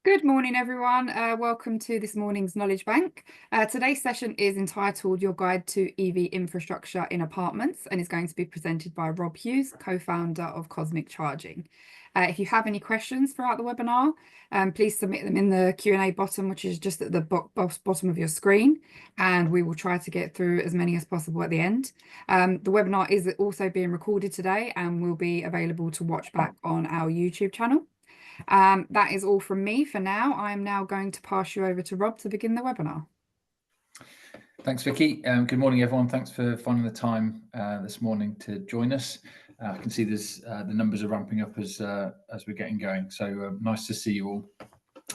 Good morning, everyone. Welcome to this morning's Knowledge Bank. Today's session is entitled Your Guide to EV Infrastructure in Apartments and is going to be presented by Rob Hughes, co-founder of Cosmic Charging. If you have any questions throughout the webinar, please submit them in the Q&A button, which is just at the bottom of your screen, and we will try to get through as many as possible at the end. The webinar is also being recorded today and will be available to watch back on our YouTube channel. That is all from me for now. I'm now going to pass you over to Rob to begin the webinar. Thanks, Vicky. Good morning, everyone. Thanks for finding the time this morning to join us. I can see there's the numbers are ramping up as we're getting going. So nice to see you all.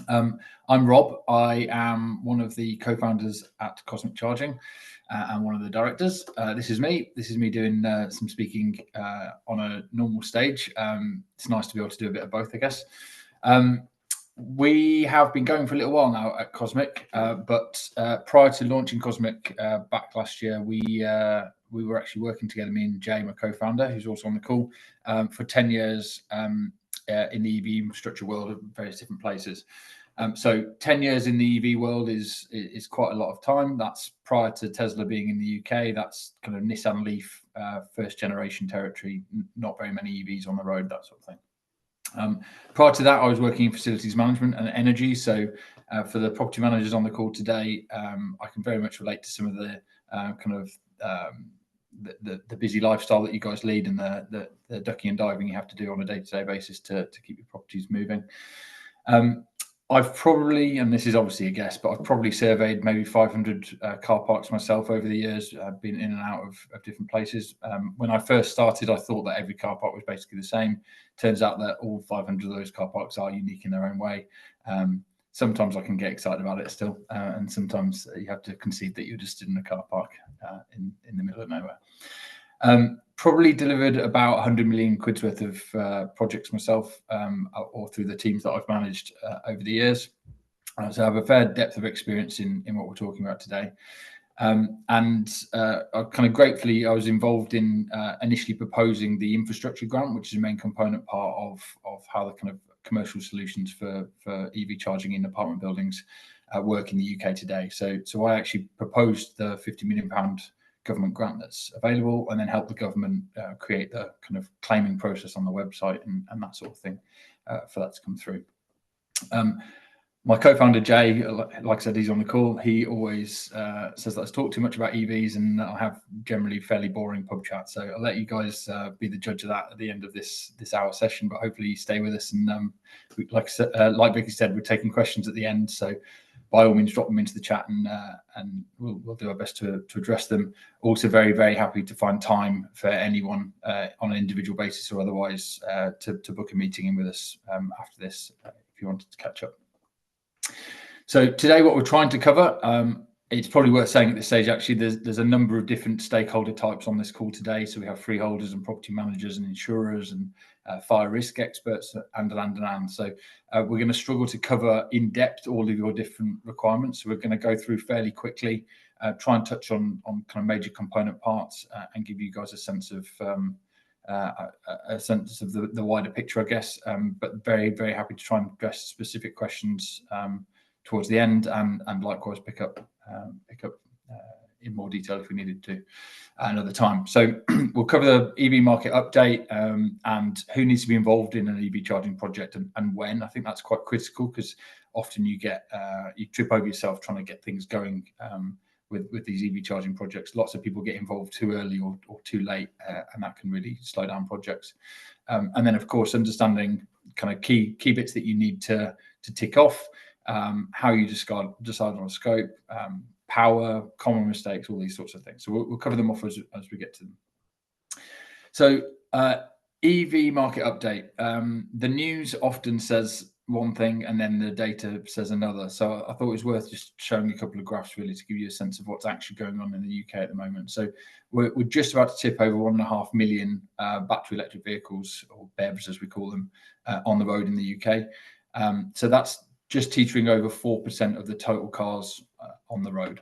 I'm Rob. I am one of the co-founders at Cosmic Charging and one of the directors. This is me. This is me doing some speaking on a normal stage. It's nice to be able to do a bit of both, I guess. We have been going for a little while now at Cosmic, but prior to launching Cosmic back last year, we were actually working together, me and Jay, my co-founder, who's also on the call, for 10 years in the EV infrastructure world at various different places. So 10 years in the EV world is quite a lot of time. That's prior to Tesla being in the UK. That's kind of Nissan Leaf, first generation territory, not very many EVs on the road, that sort of thing. Prior to that, I was working in facilities management and energy. So for the property managers on the call today, I can very much relate to some of the the busy lifestyle that you guys lead and the ducking and diving you have to do on a day-to-day basis to keep your properties moving. I've probably, and this is obviously a guess, but I've probably surveyed maybe 500 car parks myself over the years. I've been in and out of different places. When I first started, I thought that every car park was basically the same. Turns out that all 500 of those car parks are unique in their own way. Sometimes I can get excited about it still, and sometimes you have to concede that you're just in a car park in the middle of nowhere. Probably delivered about 100 million quid's worth of projects myself, or through the teams that I've managed over the years. So I have a fair depth of experience in what we're talking about today. And I kind of gratefully, I was involved in initially proposing the infrastructure grant, which is a main component part of how the kind of commercial solutions for EV charging in apartment buildings work in the UK today. So I actually proposed the £50 million government grant that's available, and then help the government create the kind of claiming process on the website and that sort of thing for that to come through. My co-founder Jay, like I said, he's on the call. He always says that I talk too much about EVs and that I have generally fairly boring pub chat. So I'll let you guys be the judge of that at the end of this hour session. But hopefully you stay with us. And like Vicky said, we're taking questions at the end. So by all means, drop them into the chat and we'll do our best to address them. Also very, very happy to find time for anyone on an individual basis or otherwise to book a meeting in with us after this if you wanted to catch up. So today what we're trying to cover, it's probably worth saying at this stage, actually, there's a number of different stakeholder types on this call today. So we have freeholders and property managers and insurers and fire risk experts and. So we're going to struggle to cover in depth all of your different requirements. So we're going to go through fairly quickly, try and touch on kind of major component parts and give you guys a sense of the wider picture, I guess. But very, very happy to try and address specific questions towards the end, and likewise pick up in more detail if we needed to another time. So we'll cover the EV market update and who needs to be involved in an EV charging project and when. I think that's quite critical because often you trip over yourself trying to get things going with these EV charging projects. Lots of people get involved too early or too late, and that can really slow down projects. And then, of course, understanding kind of key bits that you need to tick off, how you decide on a scope, power, common mistakes, all these sorts of things. So we'll cover them off as we get to them. So EV market update. The news often says one thing and then the data says another. So I thought it was worth just showing a couple of graphs really to give you a sense of what's actually going on in the UK at the moment. So we're just about to tip over 1.5 million battery electric vehicles, or BEVs as we call them, on the road in the UK. So that's just teetering over 4% of the total cars on the road.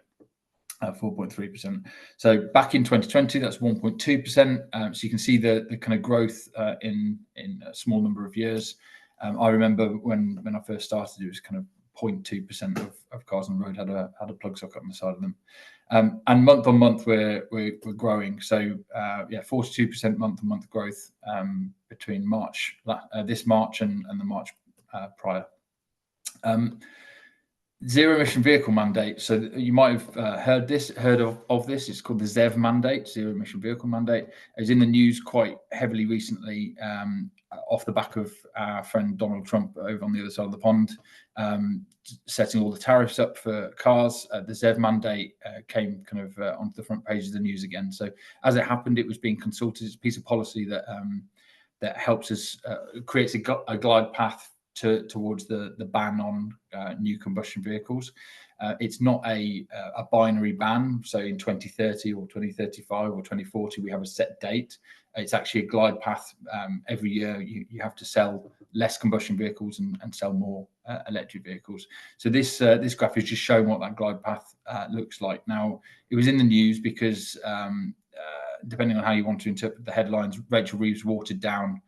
4.3%. So back in 2020, that's 1.2%. So you can see the kind of growth in a small number of years. I remember when I first started, it was kind of 0.2% of cars on the road had a plug socket on the side of them. And month on month, we're growing. So 42% month on month growth between March, this March and the March prior. Zero emission vehicle mandate. So you might have heard of this. It's called the ZEV mandate, zero emission vehicle mandate. It was in the news quite heavily recently, off the back of our friend Donald Trump over on the other side of the pond, setting all the tariffs up for cars. The ZEV mandate came kind of onto the front page of the news again. So as it happened, it was being consulted. It's a piece of policy that helps us creates a glide path towards the ban on new combustion vehicles. It's not a binary ban. So in 2030 or 2035 or 2040, we have a set date. It's actually a glide path. Every year you have to sell less combustion vehicles and sell more electric vehicles. So this graph is just showing what that glide path looks like. Now, it was in the news because depending on how you want to interpret the headlines, Rachel Reeves watered down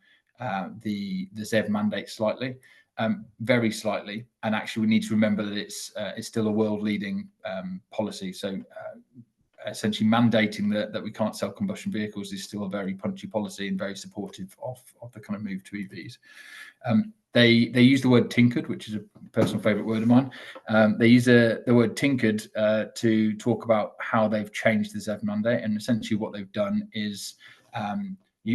the ZEV mandate slightly. Very slightly, and actually we need to remember that it's still a world-leading policy. So essentially mandating that we can't sell combustion vehicles is still a very punchy policy and very supportive of the kind of move to EVs. They use the word tinkered, which is a personal favourite word of mine. They use the word tinkered to talk about how they've changed the ZEV mandate, and essentially what they've done is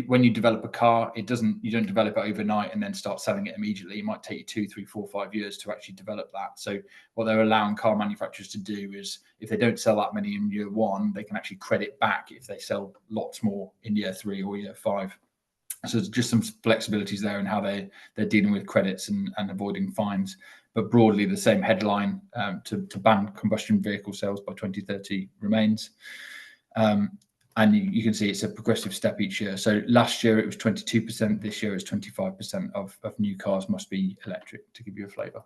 when you develop a car, you don't develop it overnight and then start selling it immediately. It might take you 2, 3, 4, 5 years to actually develop that. So what they're allowing car manufacturers to do is, if they don't sell that many in year 1, they can actually credit back if they sell lots more in year 3 or year 5. So there's just some flexibilities there in how they're dealing with credits and avoiding fines. But broadly, the same headline to ban combustion vehicle sales by 2030 remains. And you can see it's a progressive step each year. So last year it was 22%. This year it's 25% of new cars must be electric, to give you a flavour.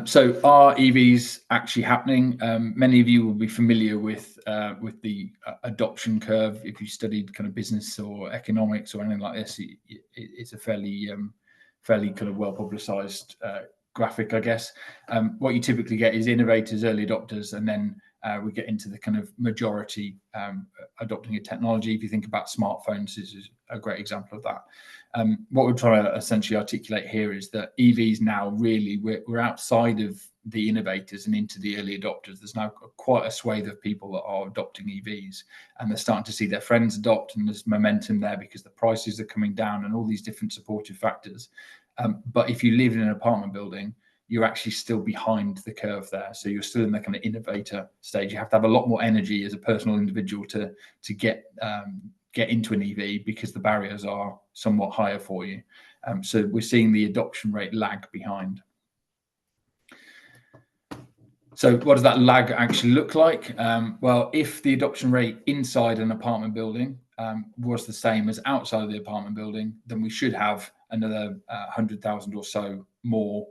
So are EVs actually happening? Many of you will be familiar with the adoption curve. If you studied kind of business or economics or anything like this, it's a fairly kind of well publicised graphic, I guess. What you typically get is innovators, early adopters, and then we get into the kind of majority adopting a technology. If you think about smartphones, this is a great example of that. What we're trying to essentially articulate here is that EVs now really, we're outside of the innovators and into the early adopters. There's now quite a swathe of people that are adopting EVs, and they're starting to see their friends adopt, and there's momentum there because the prices are coming down and all these different supportive factors. But if you live in an apartment building, you're actually still behind the curve there. So you're still in the kind of innovator stage. You have to have a lot more energy as a personal individual to get into an EV because the barriers are somewhat higher for you. So we're seeing the adoption rate lag behind. So what does that lag actually look like? Well, if the adoption rate inside an apartment building was the same as outside of the apartment building, then we should have another 100,000 or so more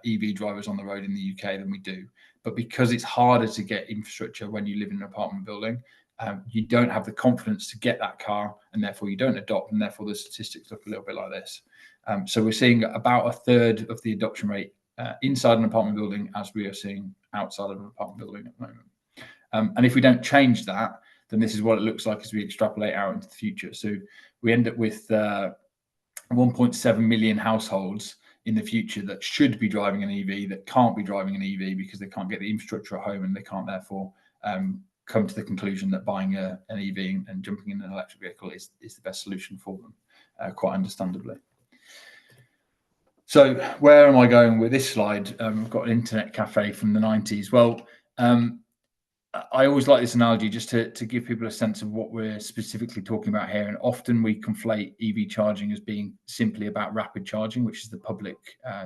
EV drivers on the road in the UK than we do. But because it's harder to get infrastructure when you live in an apartment building, you don't have the confidence to get that car, and therefore you don't adopt, and therefore the statistics look a little bit like this. So we're seeing about a third of the adoption rate inside an apartment building as we are seeing outside of an apartment building at the moment. And if we don't change that, then this is what it looks like as we extrapolate out into the future. So we end up with 1.7 million households in the future that should be driving an EV that can't be driving an EV because they can't get the infrastructure at home, and they can't therefore come to the conclusion that buying an EV and jumping in an electric vehicle is the best solution for them, quite understandably. So where am I going with this slide? I've got an internet cafe from the 90s. Well, I always like this analogy just to give people a sense of what we're specifically talking about here. And often we conflate EV charging as being simply about rapid charging, which is the public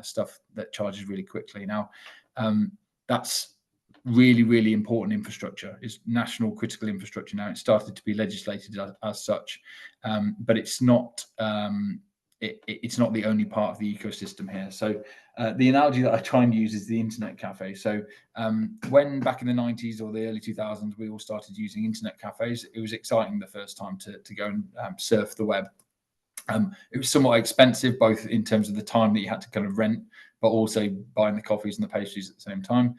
stuff that charges really quickly. Now, that's really, really important infrastructure. It's national critical infrastructure now. It started to be legislated as such, but it's not it's not the only part of the ecosystem here. So the analogy that I try and use is the internet cafe. So when back in the 90s or the early 2000s, we all started using internet cafes, it was exciting the first time to go and surf the web. It was somewhat expensive, both in terms of the time that you had to kind of rent, but also buying the coffees and the pastries at the same time.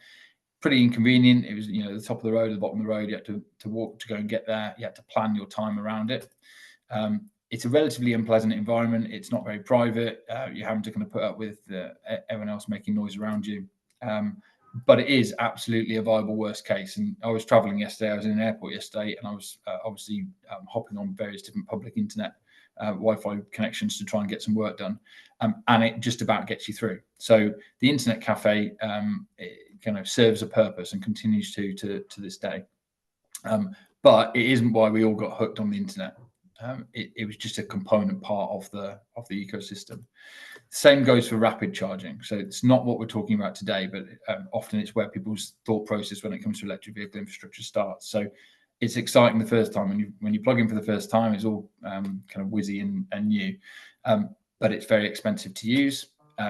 Pretty inconvenient. It was, the top of the road, the bottom of the road. You had to walk to go and get there. You had to plan your time around it. It's a relatively unpleasant environment. It's not very private. You're having to kind of put up with everyone else making noise around you. But it is absolutely a viable worst case. And I was traveling yesterday. I was in an airport yesterday, and I was obviously hopping on various different public internet Wi-Fi connections to try and get some work done, and it just about gets you through. So the internet cafe kind of serves a purpose and continues to this day. But it isn't why we all got hooked on the internet. It was just a component part of the ecosystem. Same goes for rapid charging. So it's not what we're talking about today, but often it's where people's thought process when it comes to electric vehicle infrastructure starts. So it's exciting the first time when you plug in for the first time. It's all kind of whizzy and new, but it's very expensive to use.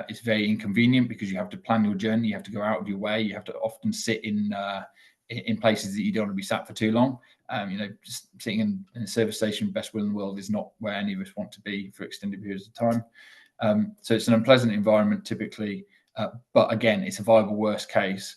It's very inconvenient because you have to plan your journey. You have to go out of your way. You have to often sit in places that you don't want to be sat for too long. Just sitting in a service station, best will in the world, is not where any of us want to be for extended periods of time. So it's an unpleasant environment typically, but again, it's a viable worst case.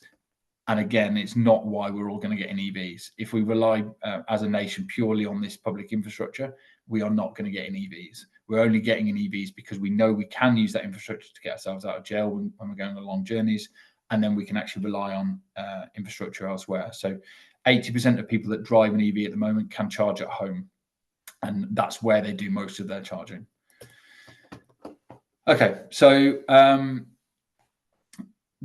And again, it's not why we're all going to get in EVs. If we rely as a nation purely on this public infrastructure, we are not going to get in EVs. We're only getting in EVs because we know we can use that infrastructure to get ourselves out of jail when we're going on long journeys, and then we can actually rely on infrastructure elsewhere. So 80% of people that drive an EV at the moment can charge at home, and that's where they do most of their charging. Okay, so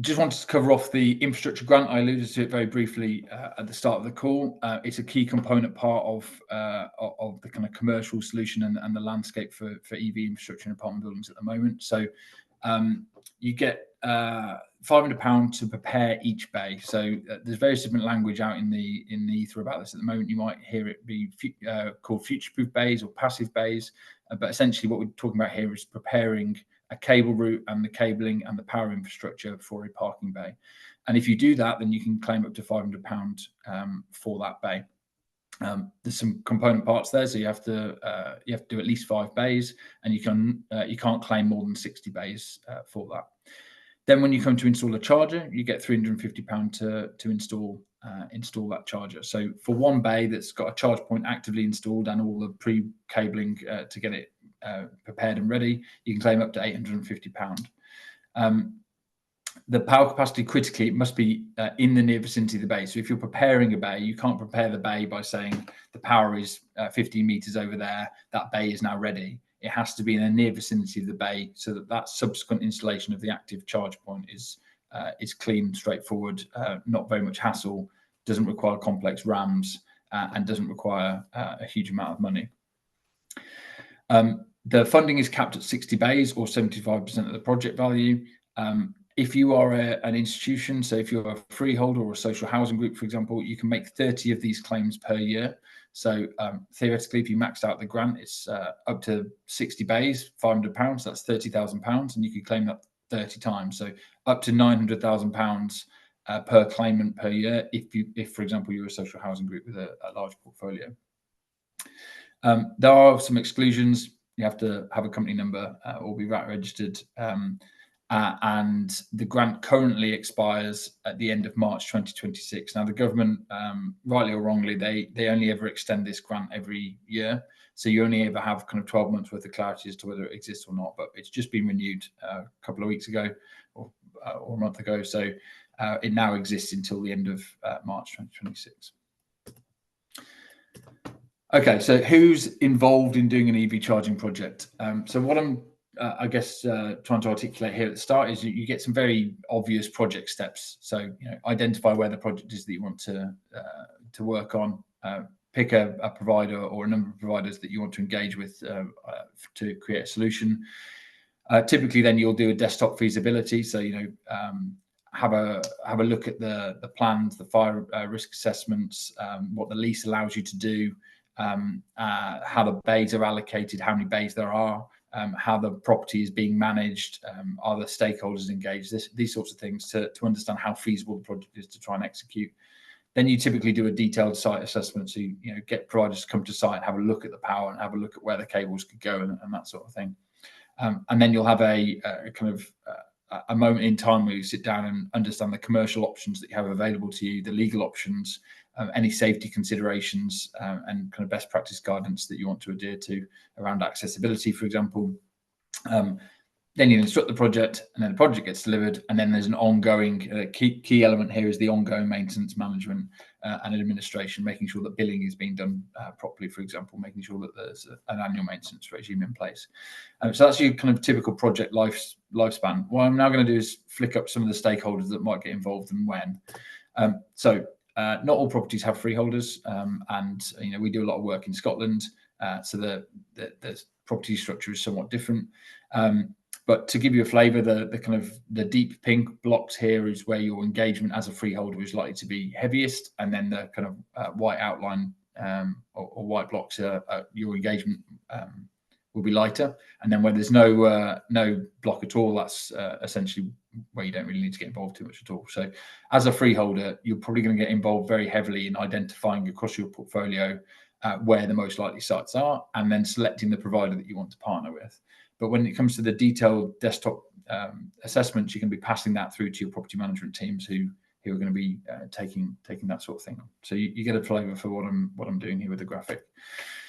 just wanted to cover off the infrastructure grant. I alluded to it very briefly at the start of the call. It's a key component part of the kind of commercial solution and the landscape for EV infrastructure in apartment buildings at the moment. So you get £500 to prepare each bay. So there's various different language out in the ether about this at the moment. You might hear it be called future-proof bays or passive bays, but essentially what we're talking about here is preparing a cable route and the cabling and the power infrastructure for a parking bay. And if you do that, then you can claim up to £500 for that bay. There's some component parts there, so you have to do at least 5 bays, and you can't claim more than 60 bays for that. Then when you come to install a charger, you get £350 to install that charger. So for one bay that's got a charge point actively installed and all the pre-cabling to get it prepared and ready, you can claim up to £850. The power capacity, critically, it must be in the near vicinity of the bay. So if you're preparing a bay, you can't prepare the bay by saying the power is 15 meters over there, that bay is now ready. It has to be in the near vicinity of the bay so that subsequent installation of the active charge point is clean, straightforward, not very much hassle, doesn't require complex RAMs, and doesn't require a huge amount of money. The funding is capped at 60 bays or 75% of the project value. If you are an institution, so if you're a freeholder or a social housing group, for example, you can make 30 of these claims per year. So theoretically, if you maxed out the grant, it's up to 60 bays, £500, that's £30,000, and you can claim that 30 times. So up to £900,000 per claimant per year, if, for example, you're a social housing group with a large portfolio. There are some exclusions. You have to have a company number or be VAT registered. And the grant currently expires at the end of March 2026. Now, the government, rightly or wrongly, they only ever extend this grant every year. So you only ever have kind of 12 months worth of clarity as to whether it exists or not. But it's just been renewed a couple of weeks ago or a month ago. So it now exists until the end of March 2026. Okay, so who's involved in doing an EV charging project? So what I'm trying to articulate here at the start is you get some very obvious project steps. So identify where the project is that you want to work on. Pick a provider or a number of providers that you want to engage with to create a solution. Typically, then you'll do a desktop feasibility. So have a look at the plans, the fire risk assessments, what the lease allows you to do, how the bays are allocated, how many bays there are. How the property is being managed, are the stakeholders engaged, these sorts of things to understand how feasible the project is to try and execute. Then you typically do a detailed site assessment. So you know, get providers to come to site and have a look at the power and have a look at where the cables could go and that sort of thing. And then you'll have a kind of a moment in time where you sit down and understand the commercial options that you have available to you, the legal options, any safety considerations, and kind of best practice guidance that you want to adhere to around accessibility, for example. Then you instruct the project, and then the project gets delivered, and then there's an ongoing key element here is the ongoing maintenance management and administration, making sure that billing is being done properly, for example, making sure that there's an annual maintenance regime in place. So that's your kind of typical project lifespan. What I'm now going to do is flick up some of the stakeholders that might get involved and when. Not all properties have freeholders, and you know, we do a lot of work in Scotland, so the property structure is somewhat different. But to give you a flavour, the kind of the deep pink blocks here is where your engagement as a freeholder is likely to be heaviest, and then the kind of white outline or white blocks your engagement will be lighter. And then where there's no block at all, that's essentially where you don't really need to get involved too much at all. So as a freeholder, you're probably going to get involved very heavily in identifying across your portfolio where the most likely sites are, and then selecting the provider that you want to partner with. But when it comes to the detailed desktop assessments, you can be passing that through to your property management teams who are going to be taking that sort of thing on. So you get a flavour for what I'm doing here with the graphic.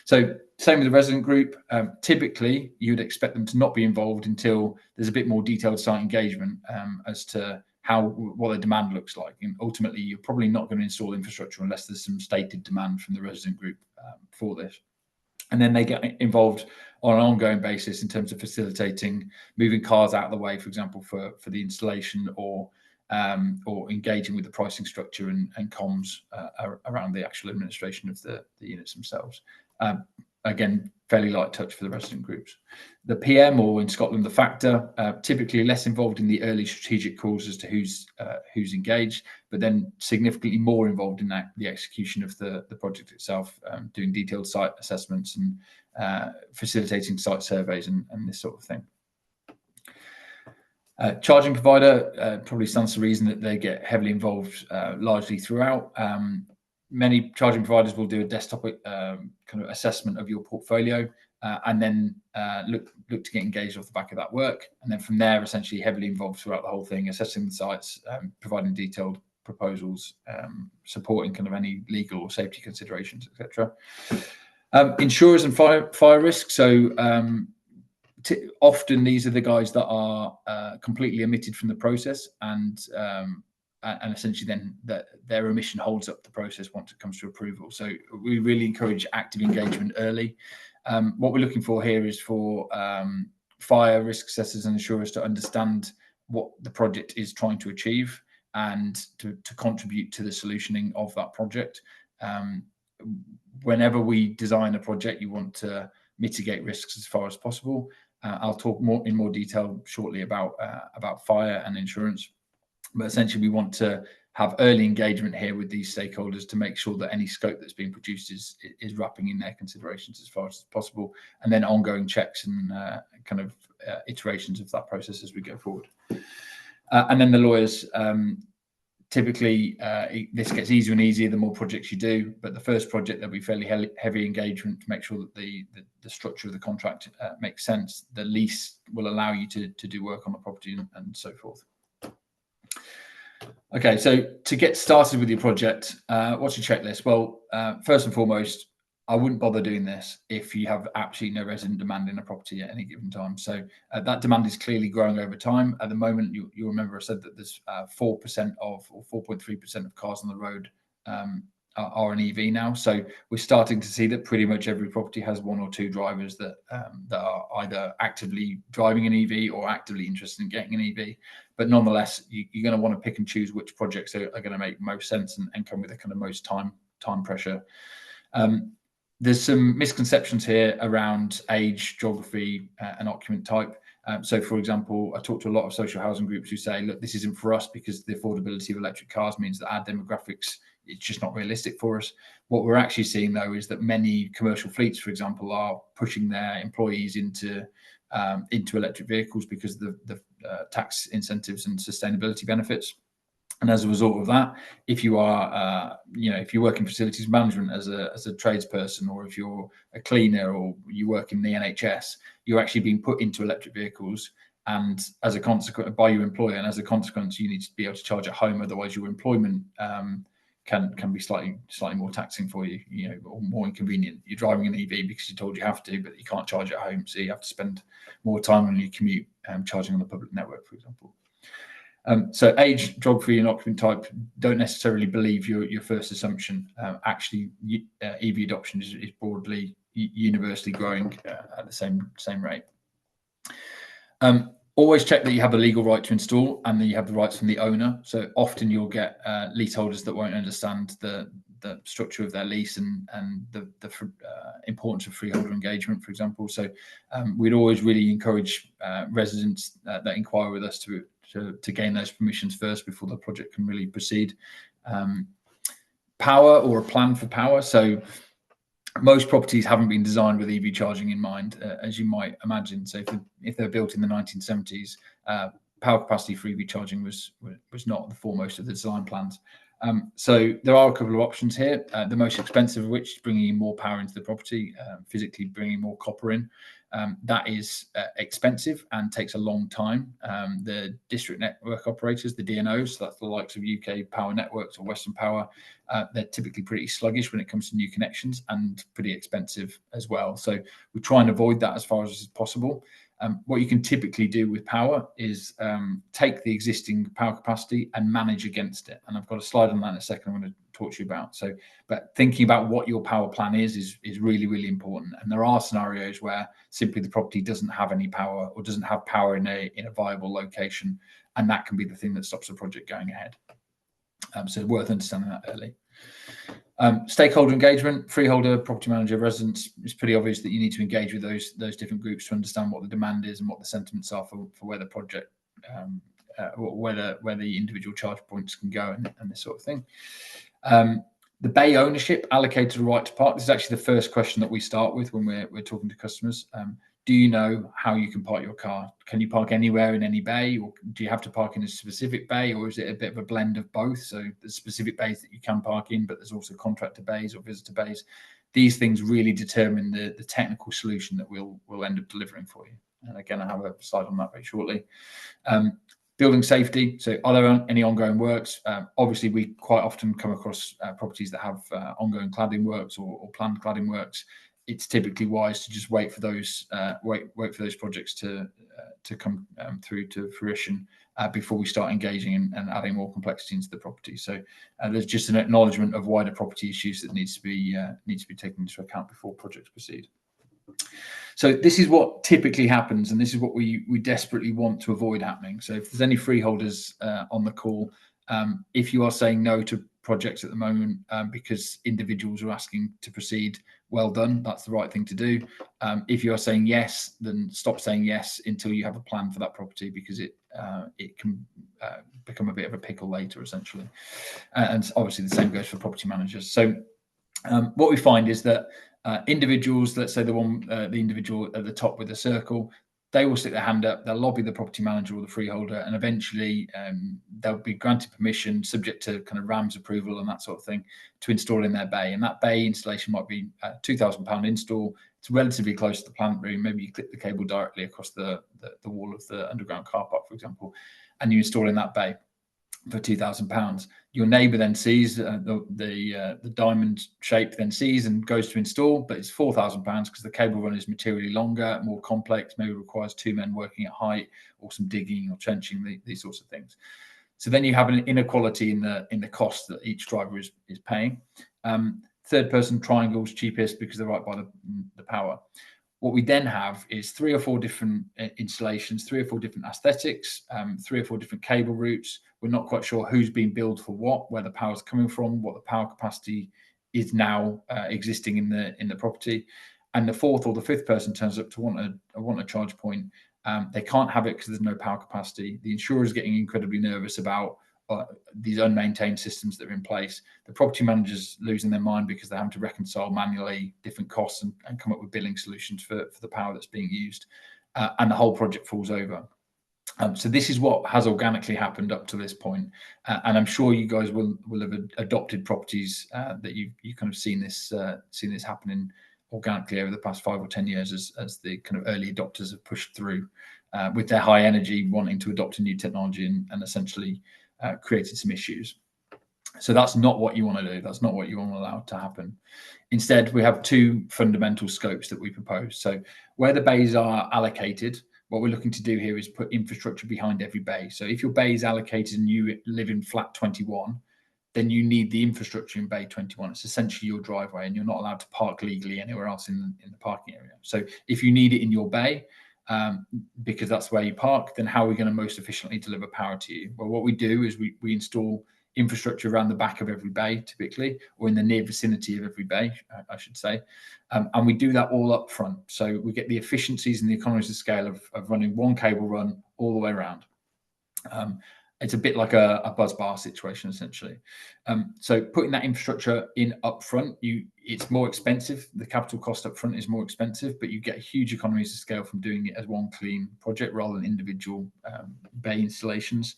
So same with the resident group. Typically, you'd expect them to not be involved until there's a bit more detailed site engagement as to what their demand looks like. And ultimately, you're probably not going to install infrastructure unless there's some stated demand from the resident group for this. And then they get involved on an ongoing basis in terms of facilitating moving cars out of the way, for example, for the installation, or engaging with the pricing structure and comms around the actual administration of the units themselves. Again, fairly light touch for the resident groups. The PM, or in Scotland, the factor, typically less involved in the early strategic calls as to who's engaged, but then significantly more involved in the execution of the project itself, doing detailed site assessments and facilitating site surveys and this sort of thing. Charging provider probably stands to reason that they get heavily involved largely throughout. Many charging providers will do a desktop kind of assessment of your portfolio and then look to get engaged off the back of that work. And then from there, essentially heavily involved throughout the whole thing, assessing the sites, providing detailed proposals, supporting kind of any legal or safety considerations, etc. Insurers and fire risk. So often these are the guys that are completely omitted from the process, and essentially then their omission holds up the process once it comes to approval. So we really encourage active engagement early. What we're looking for here is for fire risk assessors and insurers to understand what the project is trying to achieve and to contribute to the solutioning of that project. Whenever we design a project, you want to mitigate risks as far as possible. I'll talk in more detail shortly about fire and insurance. But essentially, we want to have early engagement here with these stakeholders to make sure that any scope that's being produced is wrapping in their considerations as far as possible, and then ongoing checks and kind of iterations of that process as we go forward. And then the lawyers, typically this gets easier and easier the more projects you do, but the first project there'll be fairly heavy engagement to make sure that the structure of the contract makes sense. The lease will allow you to do work on the property and so forth. Okay, so to get started with your project, what's your checklist? Well, first and foremost, I wouldn't bother doing this if you have absolutely no resident demand in a property at any given time. So that demand is clearly growing over time. At the moment, you'll remember I said that there's 4% or 4.3% of cars on the road are an EV now. So we're starting to see that pretty much every property has one or two drivers that are either actively driving an EV or actively interested in getting an EV. But nonetheless, you're going to want to pick and choose which projects are going to make most sense and come with the kind of most time pressure. There's some misconceptions here around age, geography, and occupant type. So, for example, I talk to a lot of social housing groups who say, look, this isn't for us because the affordability of electric cars means that our demographics, it's just not realistic for us. What we're actually seeing, though, is that many commercial fleets, for example, are pushing their employees into electric vehicles because of the tax incentives and sustainability benefits. And as a result of that, if you are, if you work in facilities management as a tradesperson, or if you're a cleaner, or you work in the NHS, you're actually being put into electric vehicles, and as a consequence, by your employer, and as a consequence, you need to be able to charge at home. Otherwise, your employment can be slightly more taxing for you, or more inconvenient. You're driving an EV because you're told you have to, but you can't charge at home, so you have to spend more time on your commute charging on the public network, for example. So age, geography, and occupant type don't necessarily believe your first assumption. Actually, EV adoption is broadly universally growing at the same rate. Always check that you have a legal right to install and that you have the rights from the owner. So often you'll get leaseholders that won't understand the structure of their lease and the importance of freeholder engagement, for example. So we'd always really encourage residents that inquire with us to gain those permissions first before the project can really proceed. Power, or a plan for power. So most properties haven't been designed with EV charging in mind, as you might imagine. So if they're built in the 1970s, power capacity for EV charging was not the foremost of the design plans. So there are a couple of options here. The most expensive of which is bringing in more power into the property, physically bringing more copper in. That is expensive and takes a long time. The district network operators, the DNOs, so that's the likes of UK Power Networks or Western Power, they're typically pretty sluggish when it comes to new connections and pretty expensive as well. So we try and avoid that as far as possible. What you can typically do with power is take the existing power capacity and manage against it. And I've got a slide on that in a second I'm going to talk to you about. So, but thinking about what your power plan is really, really important. And there are scenarios where simply the property doesn't have any power, or doesn't have power in a viable location. And that can be the thing that stops the project going ahead. So worth understanding that early. Stakeholder engagement, freeholder, property manager, residents. It's pretty obvious that you need to engage with those different groups to understand what the demand is and what the sentiments are for where the project, where the individual charge points can go, and this sort of thing. The bay ownership, allocated right to park. This is actually the first question that we start with when we're talking to customers. Do you know how you can park your car? Can you park anywhere in any bay, or do you have to park in a specific bay, or is it a bit of a blend of both? So there's specific bays that you can park in, but there's also contractor bays or visitor bays. These things really determine the technical solution that we'll end up delivering for you. And again, I have a slide on that very shortly. Building safety. So are there any ongoing works? Obviously, we quite often come across properties that have ongoing cladding works or planned cladding works. It's typically wise to just wait for those projects to come through to fruition before we start engaging and adding more complexity into the property. So there's just an acknowledgement of wider property issues that needs to be taken into account before projects proceed. So this is what typically happens, and this is what we desperately want to avoid happening. So if there's any freeholders on the call, if you are saying no to projects at the moment because individuals are asking to proceed, well done, that's the right thing to do. If you are saying yes, then stop saying yes until you have a plan for that property, because it can become a bit of a pickle later, essentially. And obviously the same goes for property managers. So what we find is that individuals, let's say the individual at the top with the circle, they will stick their hand up, they'll lobby the property manager or the freeholder, and eventually they'll be granted permission, subject to kind of RAMS approval and that sort of thing, to install in their bay. And that bay installation might be a £2,000 install. It's relatively close to the plant room. Maybe you clip the cable directly across the wall of the underground car park, for example, and you install in that bay for £2,000. Your neighbour then sees the diamond shape, then sees and goes to install, but it's £4,000 because the cable run is materially longer, more complex, maybe requires two men working at height, or some digging or trenching, these sorts of things. So then you have an inequality in the cost that each driver is paying. Third person triangles cheapest because they're right by the power. What we then have is 3 or 4 different installations, 3 or 4 different aesthetics, 3 or 4 different cable routes. We're not quite sure who's being billed for what, where the power's coming from, what the power capacity is now existing in the property. And the 4th or the 5th person turns up to want a charge point. They can't have it because there's no power capacity. The insurer is getting incredibly nervous about these unmaintained systems that are in place. The property managers losing their mind because they're having to reconcile manually different costs and come up with billing solutions for the power that's being used, and the whole project falls over. So this is what has organically happened up to this point, and I'm sure you guys will have adopted properties that you kind of seen this happening organically over the past 5 or 10 years as the kind of early adopters have pushed through with their high energy, wanting to adopt a new technology and essentially created some issues. So that's not what you want to do. That's not what you want to allow to happen. Instead, we have two fundamental scopes that we propose. So where the bays are allocated, what we're looking to do here is put infrastructure behind every bay. So if your bay is allocated and you live in flat 21, then you need the infrastructure in bay 21. It's essentially your driveway, and you're not allowed to park legally anywhere else in the parking area. So if you need it in your bay, because that's where you park, then how are we going to most efficiently deliver power to you? Well, what we do is we install infrastructure around the back of every bay, typically, or in the near vicinity of every bay, I should say. And we do that all up front. So we get the efficiencies and the economies of scale of running one cable run all the way around. It's a bit like a buzz bar situation, essentially. So putting that infrastructure in upfront, it's more expensive. The capital cost upfront is more expensive, but you get huge economies of scale from doing it as one clean project rather than individual bay installations.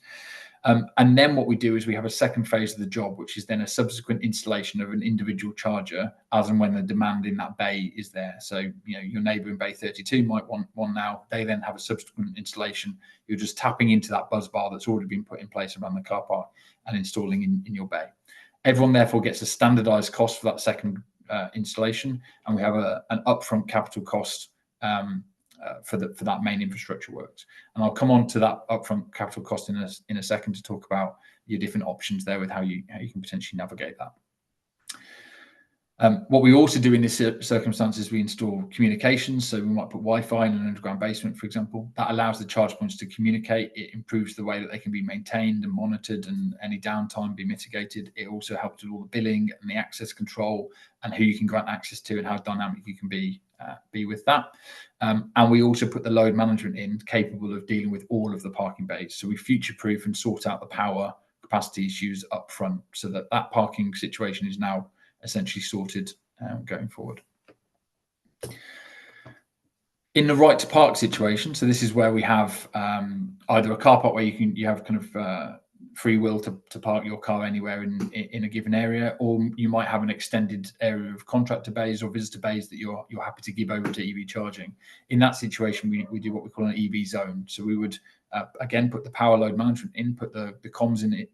And then what we do is we have a second phase of the job, which is then a subsequent installation of an individual charger as and when the demand in that bay is there. So, your neighbour in bay 32 might want one now. They then have a subsequent installation. You're just tapping into that buzz bar that's already been put in place around the car park and installing in your bay. Everyone therefore gets a standardised cost for that second installation, and we have an upfront capital cost for that main infrastructure works. And I'll come on to that upfront capital cost in a second to talk about your different options there with how you can potentially navigate that. What we also do in this circumstance is we install communications. So we might put Wi-Fi in an underground basement, for example. That allows the charge points to communicate. It improves the way that they can be maintained and monitored, and any downtime be mitigated. It also helps with all the billing and the access control and who you can grant access to and how dynamic you can be with that. And we also put the load management in, capable of dealing with all of the parking bays. So we future-proof and sort out the power capacity issues up front, so that parking situation is now essentially sorted going forward. In the right to park situation, so this is where we have either a car park where you have kind of free will to park your car anywhere in a given area, or you might have an extended area of contractor bays or visitor bays that you're happy to give over to EV charging. In that situation, we do what we call an EV zone. So we would again put the power load management in, put the comms in it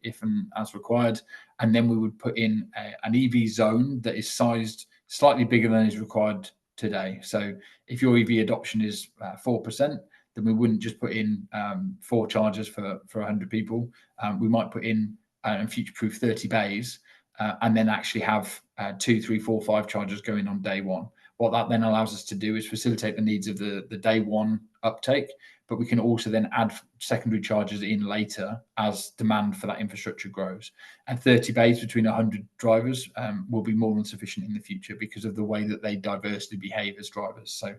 if and as required, and then we would put in an EV zone that is sized slightly bigger than is required today. So if your EV adoption is 4%, then we wouldn't just put in 4 chargers for 100 people. We might put in and future-proof 30 bays, and then actually have 2, 3, 4, 5 chargers going on day one. What that then allows us to do is facilitate the needs of the day one uptake, but we can also then add secondary chargers in later as demand for that infrastructure grows. And 30 bays between 100 drivers will be more than sufficient in the future because of the way that they diversely behave as drivers. So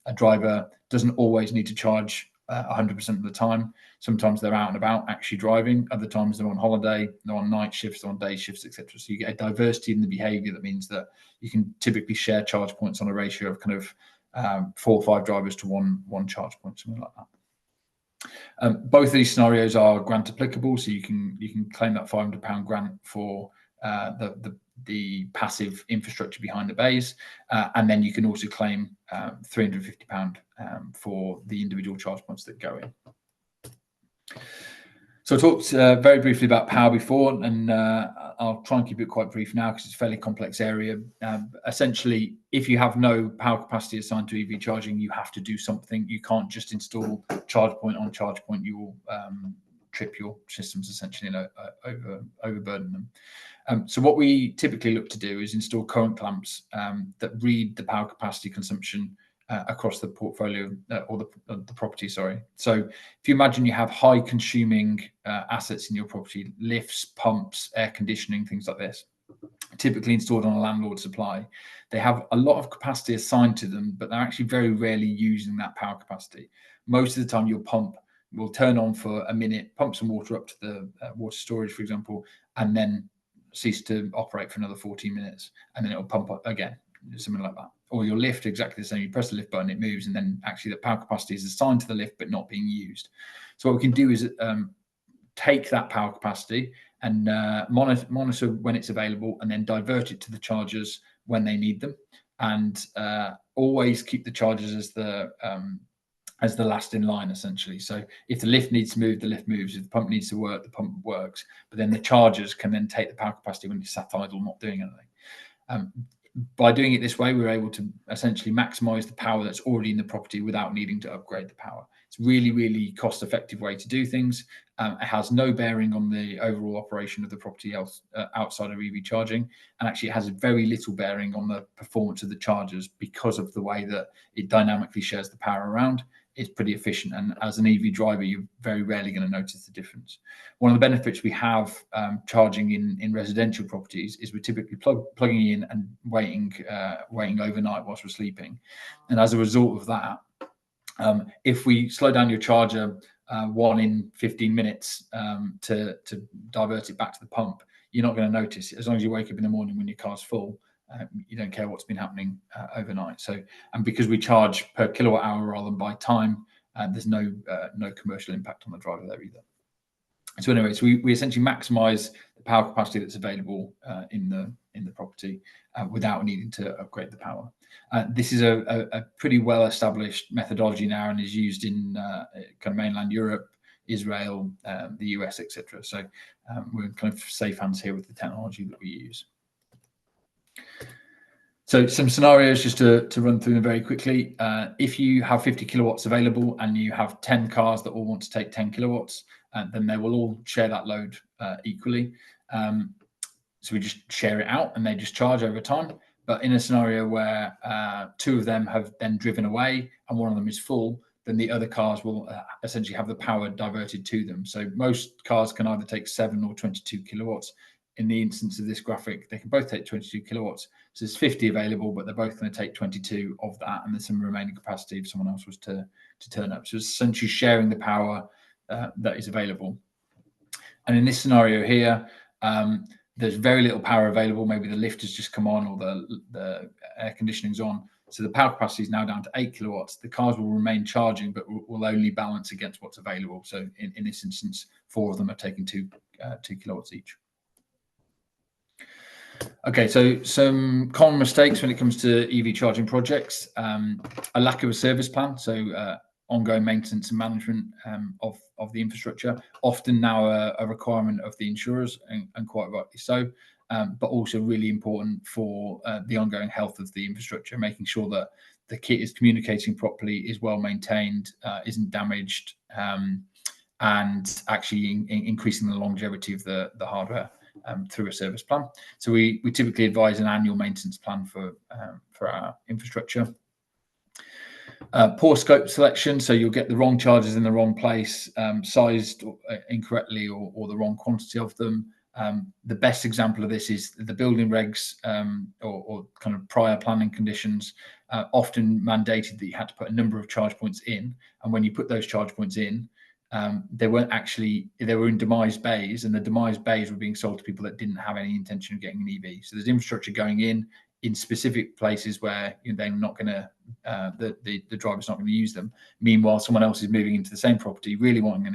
a driver doesn't always need to charge 100% of the time. Sometimes they're out and about actually driving. Other times they're on holiday, they're on night shifts, they're on day shifts, etc. So you get a diversity in the behavior. That means that you can typically share charge points on a ratio of kind of 4 or 5 drivers to one charge point, something like that. Both of these scenarios are grant applicable, so you can claim that £500 grant for the passive infrastructure behind the bays, and then you can also claim £350 for the individual charge points that go in. So I talked very briefly about power before, and I'll try and keep it quite brief now because it's a fairly complex area. Essentially, if you have no power capacity assigned to EV charging, you have to do something. You can't just install charge point on charge point. You will trip your systems essentially and overburden them. So what we typically look to do is install current clamps that read the power capacity consumption across the portfolio or the property, sorry. So if you imagine you have high consuming assets in your property, lifts, pumps, air conditioning, things like this, typically installed on a landlord supply, they have a lot of capacity assigned to them, but they're actually very rarely using that power capacity. Most of the time your pump will turn on for a minute, pump some water up to the water storage, for example, and then cease to operate for another 14 minutes, and then it'll pump up again, something like that. or your lift exactly the same. You press the lift button, it moves, and then actually the power capacity is assigned to the lift but not being used. So what we can do is take that power capacity and monitor when it's available, and then divert it to the chargers when they need them, and always keep the chargers as the last in line, essentially. So if the lift needs to move, the lift moves. If the pump needs to work, the pump works. But then the chargers can then take the power capacity when it's sat idle, not doing anything. By doing it this way, we're able to essentially maximize the power that's already in the property without needing to upgrade the power. It's a really, really cost-effective way to do things. It has no bearing on the overall operation of the property outside of EV charging, and actually it has very little bearing on the performance of the chargers because of the way that it dynamically shares the power around. It's pretty efficient, and as an EV driver, you're very rarely going to notice the difference. One of the benefits we have charging in residential properties is we're typically plugging in and waiting overnight whilst we're sleeping, and as a result of that, if we slow down your charger 1 in 15 minutes to divert it back to the pump, you're not going to notice it. As long as you wake up in the morning when your car's full, you don't care what's been happening overnight. So, and because we charge per kilowatt hour rather than by time, there's no commercial impact on the driver there either. So anyway, so we essentially maximize the power capacity that's available in the property without needing to upgrade the power. This is a pretty well established methodology now, and is used in kind of mainland Europe, Israel, the US, etc. So we're in kind of safe hands here with the technology that we use. So some scenarios just to run through them very quickly. If you have 50 kilowatts available and you have 10 cars that all want to take 10 kilowatts, then they will all share that load equally. So we just share it out and they just charge over time. But in a scenario where 2 of them have then driven away and 1 of them is full, then the other cars will essentially have the power diverted to them. So most cars can either take 7 or 22 kilowatts. In the instance of this graphic, they can both take 22 kilowatts. So there's 50 available, but they're both going to take 22 of that, and there's some remaining capacity if someone else was to turn up. So it's essentially sharing the power that is available. And in this scenario here, there's very little power available. Maybe the lift has just come on, or the air conditioning's on. So the power capacity is now down to 8 kilowatts. The cars will remain charging, but will only balance against what's available. So in this instance, 4 of them are taking 2 kilowatts each. Okay, so some common mistakes when it comes to EV charging projects: a lack of a service plan, so ongoing maintenance and management of the infrastructure, often now a requirement of the insurers, and quite rightly so, but also really important for the ongoing health of the infrastructure, making sure that the kit is communicating properly, is well maintained, isn't damaged, and actually increasing the longevity of the hardware through a service plan. So we typically advise an annual maintenance plan for our infrastructure. Poor scope selection, so you'll get the wrong chargers in the wrong place, sized incorrectly, or the wrong quantity of them. The best example of this is the building regs, or kind of prior planning conditions often mandated that you had to put a number of charge points in, and when you put those charge points in, they weren't actually, they were in demised bays, and the demised bays were being sold to people that didn't have any intention of getting an EV. So there's infrastructure going in specific places where they're not going to, the driver's not going to use them. Meanwhile, someone else is moving into the same property, really wanting an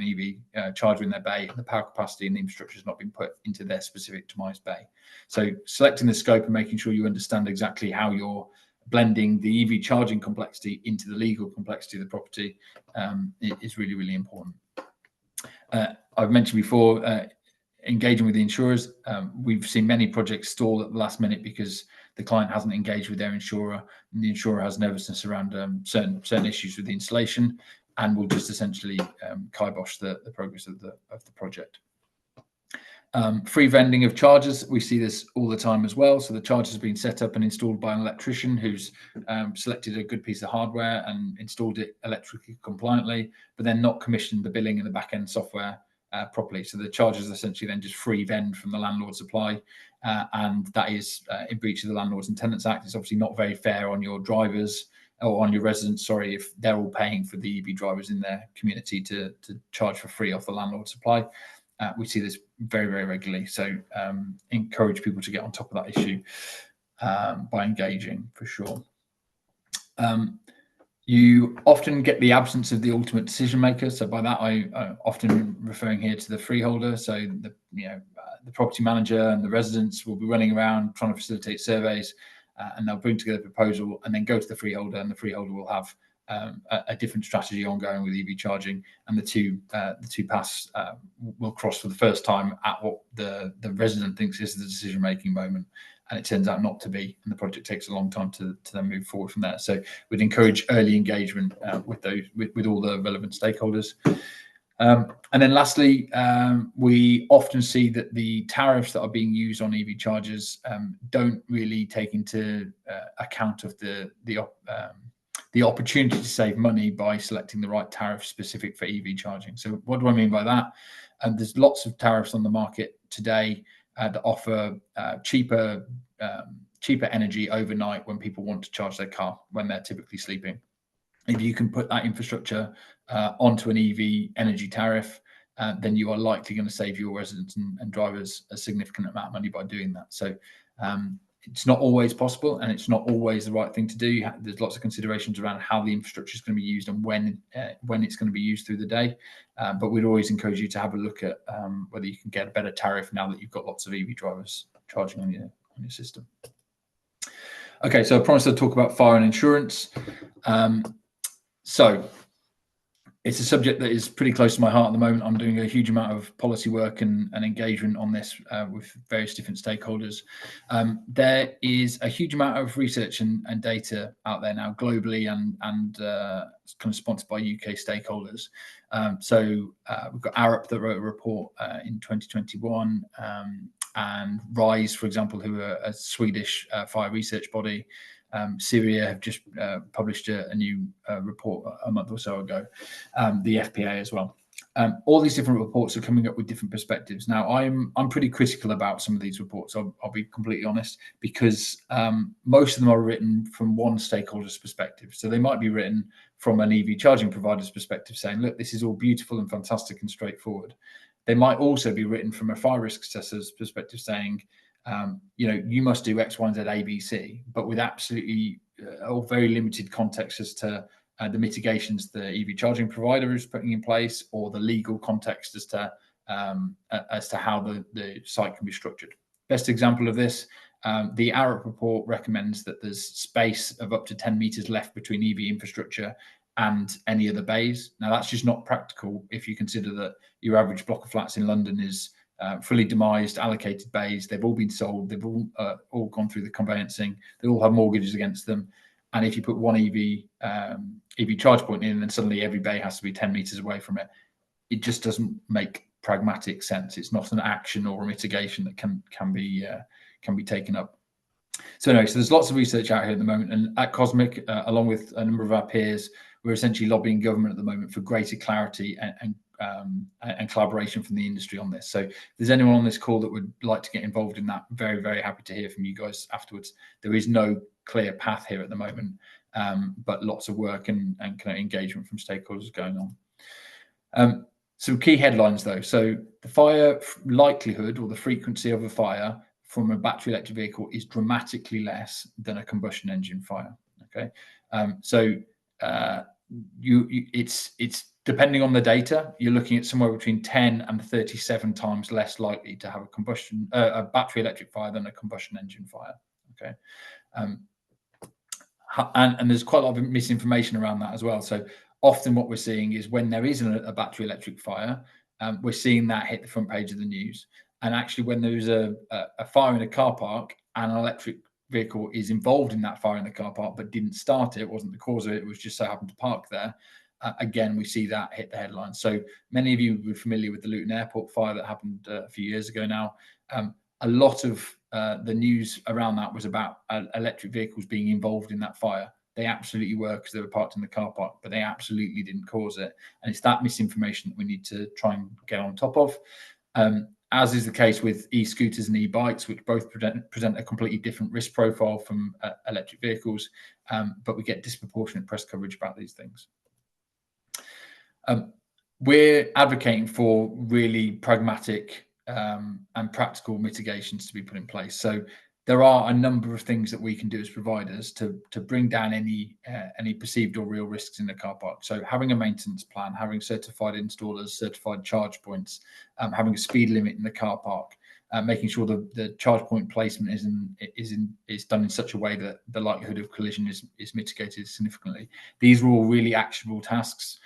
EV charger in their bay, and the power capacity and the infrastructure has not been put into their specific demised bay. So selecting the scope and making sure you understand exactly how you're blending the EV charging complexity into the legal complexity of the property is really, really important. I've mentioned before, engaging with the insurers. We've seen many projects stall at the last minute because the client hasn't engaged with their insurer, and the insurer has nervousness around certain issues with the installation, and will just essentially kibosh the progress of the project. Free vending of chargers, we see this all the time as well. So the chargers have been set up and installed by an electrician who's selected a good piece of hardware and installed it electrically compliantly, but then not commissioned the billing and the back-end software properly. So the chargers essentially then just free vend from the landlord supply, and that is in breach of the Landlords and Tenants Act. It's obviously not very fair on your drivers, or on your residents, sorry, if they're all paying for the EV drivers in their community to charge for free off the landlord supply. We see this very, very regularly. So encourage people to get on top of that issue by engaging, for sure. You often get the absence of the ultimate decision maker. So by that, I often referring here to the freeholder. So the property manager and the residents will be running around trying to facilitate surveys, and they'll bring together a proposal and then go to the freeholder, and the freeholder will have a different strategy ongoing with EV charging, and the two paths will cross for the first time at what the resident thinks is the decision making moment, and it turns out not to be, and the project takes a long time to then move forward from there. So we'd encourage early engagement with all the relevant stakeholders. And then lastly, we often see that the tariffs that are being used on EV chargers don't really take into account of the opportunity to save money by selecting the right tariff specific for EV charging. So what do I mean by that? There's lots of tariffs on the market today that offer cheaper energy overnight when people want to charge their car when they're typically sleeping. If you can put that infrastructure onto an EV energy tariff, then you are likely going to save your residents and drivers a significant amount of money by doing that. So it's not always possible, and it's not always the right thing to do. There's lots of considerations around how the infrastructure is going to be used and when it's going to be used through the day. But we'd always encourage you to have a look at whether you can get a better tariff now that you've got lots of EV drivers charging on your system. Okay, so I promised I'd talk about fire and insurance. So it's a subject that is pretty close to my heart at the moment. I'm doing a huge amount of policy work and engagement on this with various different stakeholders. There is a huge amount of research and data out there now globally and kind of sponsored by UK stakeholders. So we've got Arup that wrote a report in 2021, and RISE, for example, who are a Swedish fire research body. Syria have just published a new report a month or so ago, the FPA as well. All these different reports are coming up with different perspectives. Now, I'm pretty critical about some of these reports, I'll be completely honest, because most of them are written from one stakeholder's perspective. So they might be written from an EV charging provider's perspective saying, look, this is all beautiful and fantastic and straightforward. They might also be written from a fire risk assessor's perspective saying, you must do X, Y, and Z, A, B, C, but with absolutely or very limited context as to the mitigations the EV charging provider is putting in place, or the legal context as to how the site can be structured. Best example of this, the Arup report recommends that there's space of up to 10 meters left between EV infrastructure and any other bays. Now, that's just not practical if you consider that your average block of flats in London is fully demised, allocated bays. They've all been sold. They've all gone through the conveyancing. They all have mortgages against them. And if you put one EV charge point in, then suddenly every bay has to be 10 meters away from it. It just doesn't make pragmatic sense. It's not an action or a mitigation that can be taken up. So anyway, so there's lots of research out here at the moment, and at Cosmic, along with a number of our peers, we're essentially lobbying government at the moment for greater clarity and collaboration from the industry on this. So if there's anyone on this call that would like to get involved in that, very, very happy to hear from you guys afterwards. There is no clear path here at the moment, but lots of work and kind of engagement from stakeholders going on. Some key headlines though. So the fire likelihood or the frequency of a fire from a battery electric vehicle is dramatically less than a combustion engine fire. Okay, it's depending on the data, you're looking at somewhere between 10 and 37 times less likely to have a battery electric fire than a combustion engine fire. Okay, and there's quite a lot of misinformation around that as well. So often what we're seeing is when there isn't a battery electric fire, we're seeing that hit the front page of the news. And actually, when there's a fire in a car park and an electric vehicle is involved in that fire in the car park but didn't start it, wasn't the cause of it, it was just so happened to park there, again, we see that hit the headlines. So many of you will be familiar with the Luton Airport fire that happened a few years ago now. A lot of the news around that was about electric vehicles being involved in that fire. They absolutely were, because they were parked in the car park, but they absolutely didn't cause it. And it's that misinformation that we need to try and get on top of. As is the case with e-scooters and e-bikes, which both present a completely different risk profile from electric vehicles, but we get disproportionate press coverage about these things. We're advocating for really pragmatic and practical mitigations to be put in place. So there are a number of things that we can do as providers to bring down any perceived or real risks in the car park. So having a maintenance plan, having certified installers, certified charge points, having a speed limit in the car park, making sure the charge point placement is done in such a way that the likelihood of collision is mitigated significantly. These are all really actionable tasks.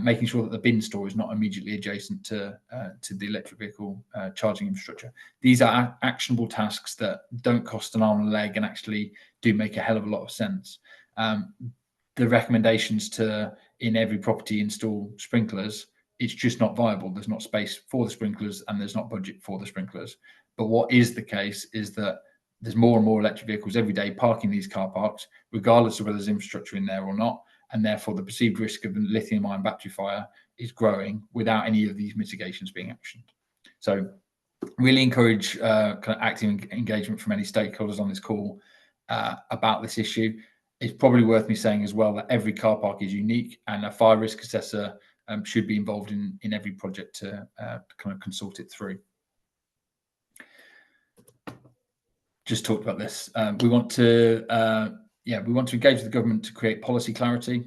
Making sure that the bin store is not immediately adjacent to the electric vehicle charging infrastructure. These are actionable tasks that don't cost an arm and a leg and actually do make a hell of a lot of sense. The recommendations to, in every property, install sprinklers, it's just not viable. There's not space for the sprinklers and there's not budget for the sprinklers. But what is the case is that there's more and more electric vehicles every day parking these car parks, regardless of whether there's infrastructure in there or not. And therefore, the perceived risk of a lithium-ion battery fire is growing without any of these mitigations being actioned. So really encourage kind of active engagement from any stakeholders on this call about this issue. It's probably worth me saying as well that every car park is unique, and a fire risk assessor should be involved in every project to kind of consult it through. Just talked about this. We want to engage with the government to create policy clarity.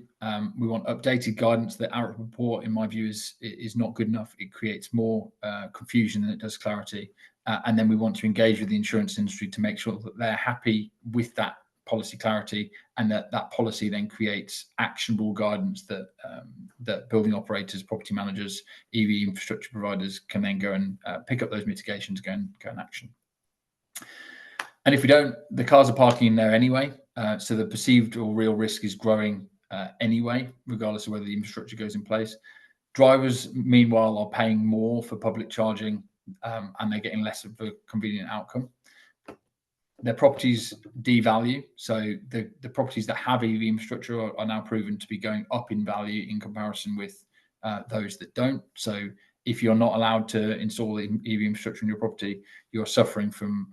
We want updated guidance. The ARUP report, in my view, is not good enough. It creates more confusion than it does clarity. And then we want to engage with the insurance industry to make sure that they're happy with that policy clarity, and that policy then creates actionable guidance that that building operators, property managers, EV infrastructure providers can then go and pick up those mitigations, go and action. And if we don't, the cars are parking in there anyway, so the perceived or real risk is growing anyway, regardless of whether the infrastructure goes in place. Drivers, meanwhile, are paying more for public charging, and they're getting less of a convenient outcome. Their properties devalue, so the properties that have EV infrastructure are now proven to be going up in value in comparison with those that don't. So if you're not allowed to install EV infrastructure in your property, you're suffering from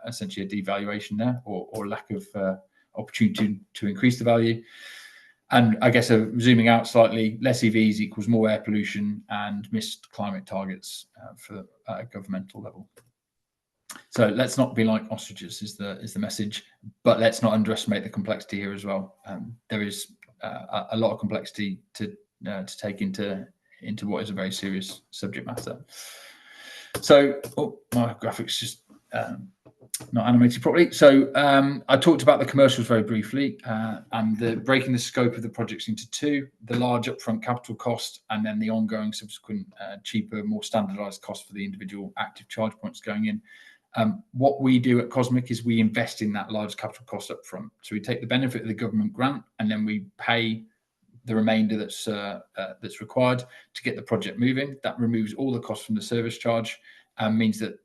essentially a devaluation there, or lack of opportunity to increase the value. And I guess zooming out slightly, less EVs equals more air pollution and missed climate targets for a governmental level. So let's not be like ostriches is the message, but let's not underestimate the complexity here as well. There is a lot of complexity to take into what is a very serious subject matter. So my graphics just not animated properly. So I talked about the commercials very briefly, and breaking the scope of the projects into two: the large upfront capital cost, and then the ongoing subsequent cheaper, more standardized cost for the individual active charge points going in. What we do at Cosmic is we invest in that large capital cost up front. So we take the benefit of the government grant, and then we pay the remainder that's required to get the project moving. That removes all the costs from the service charge, and means that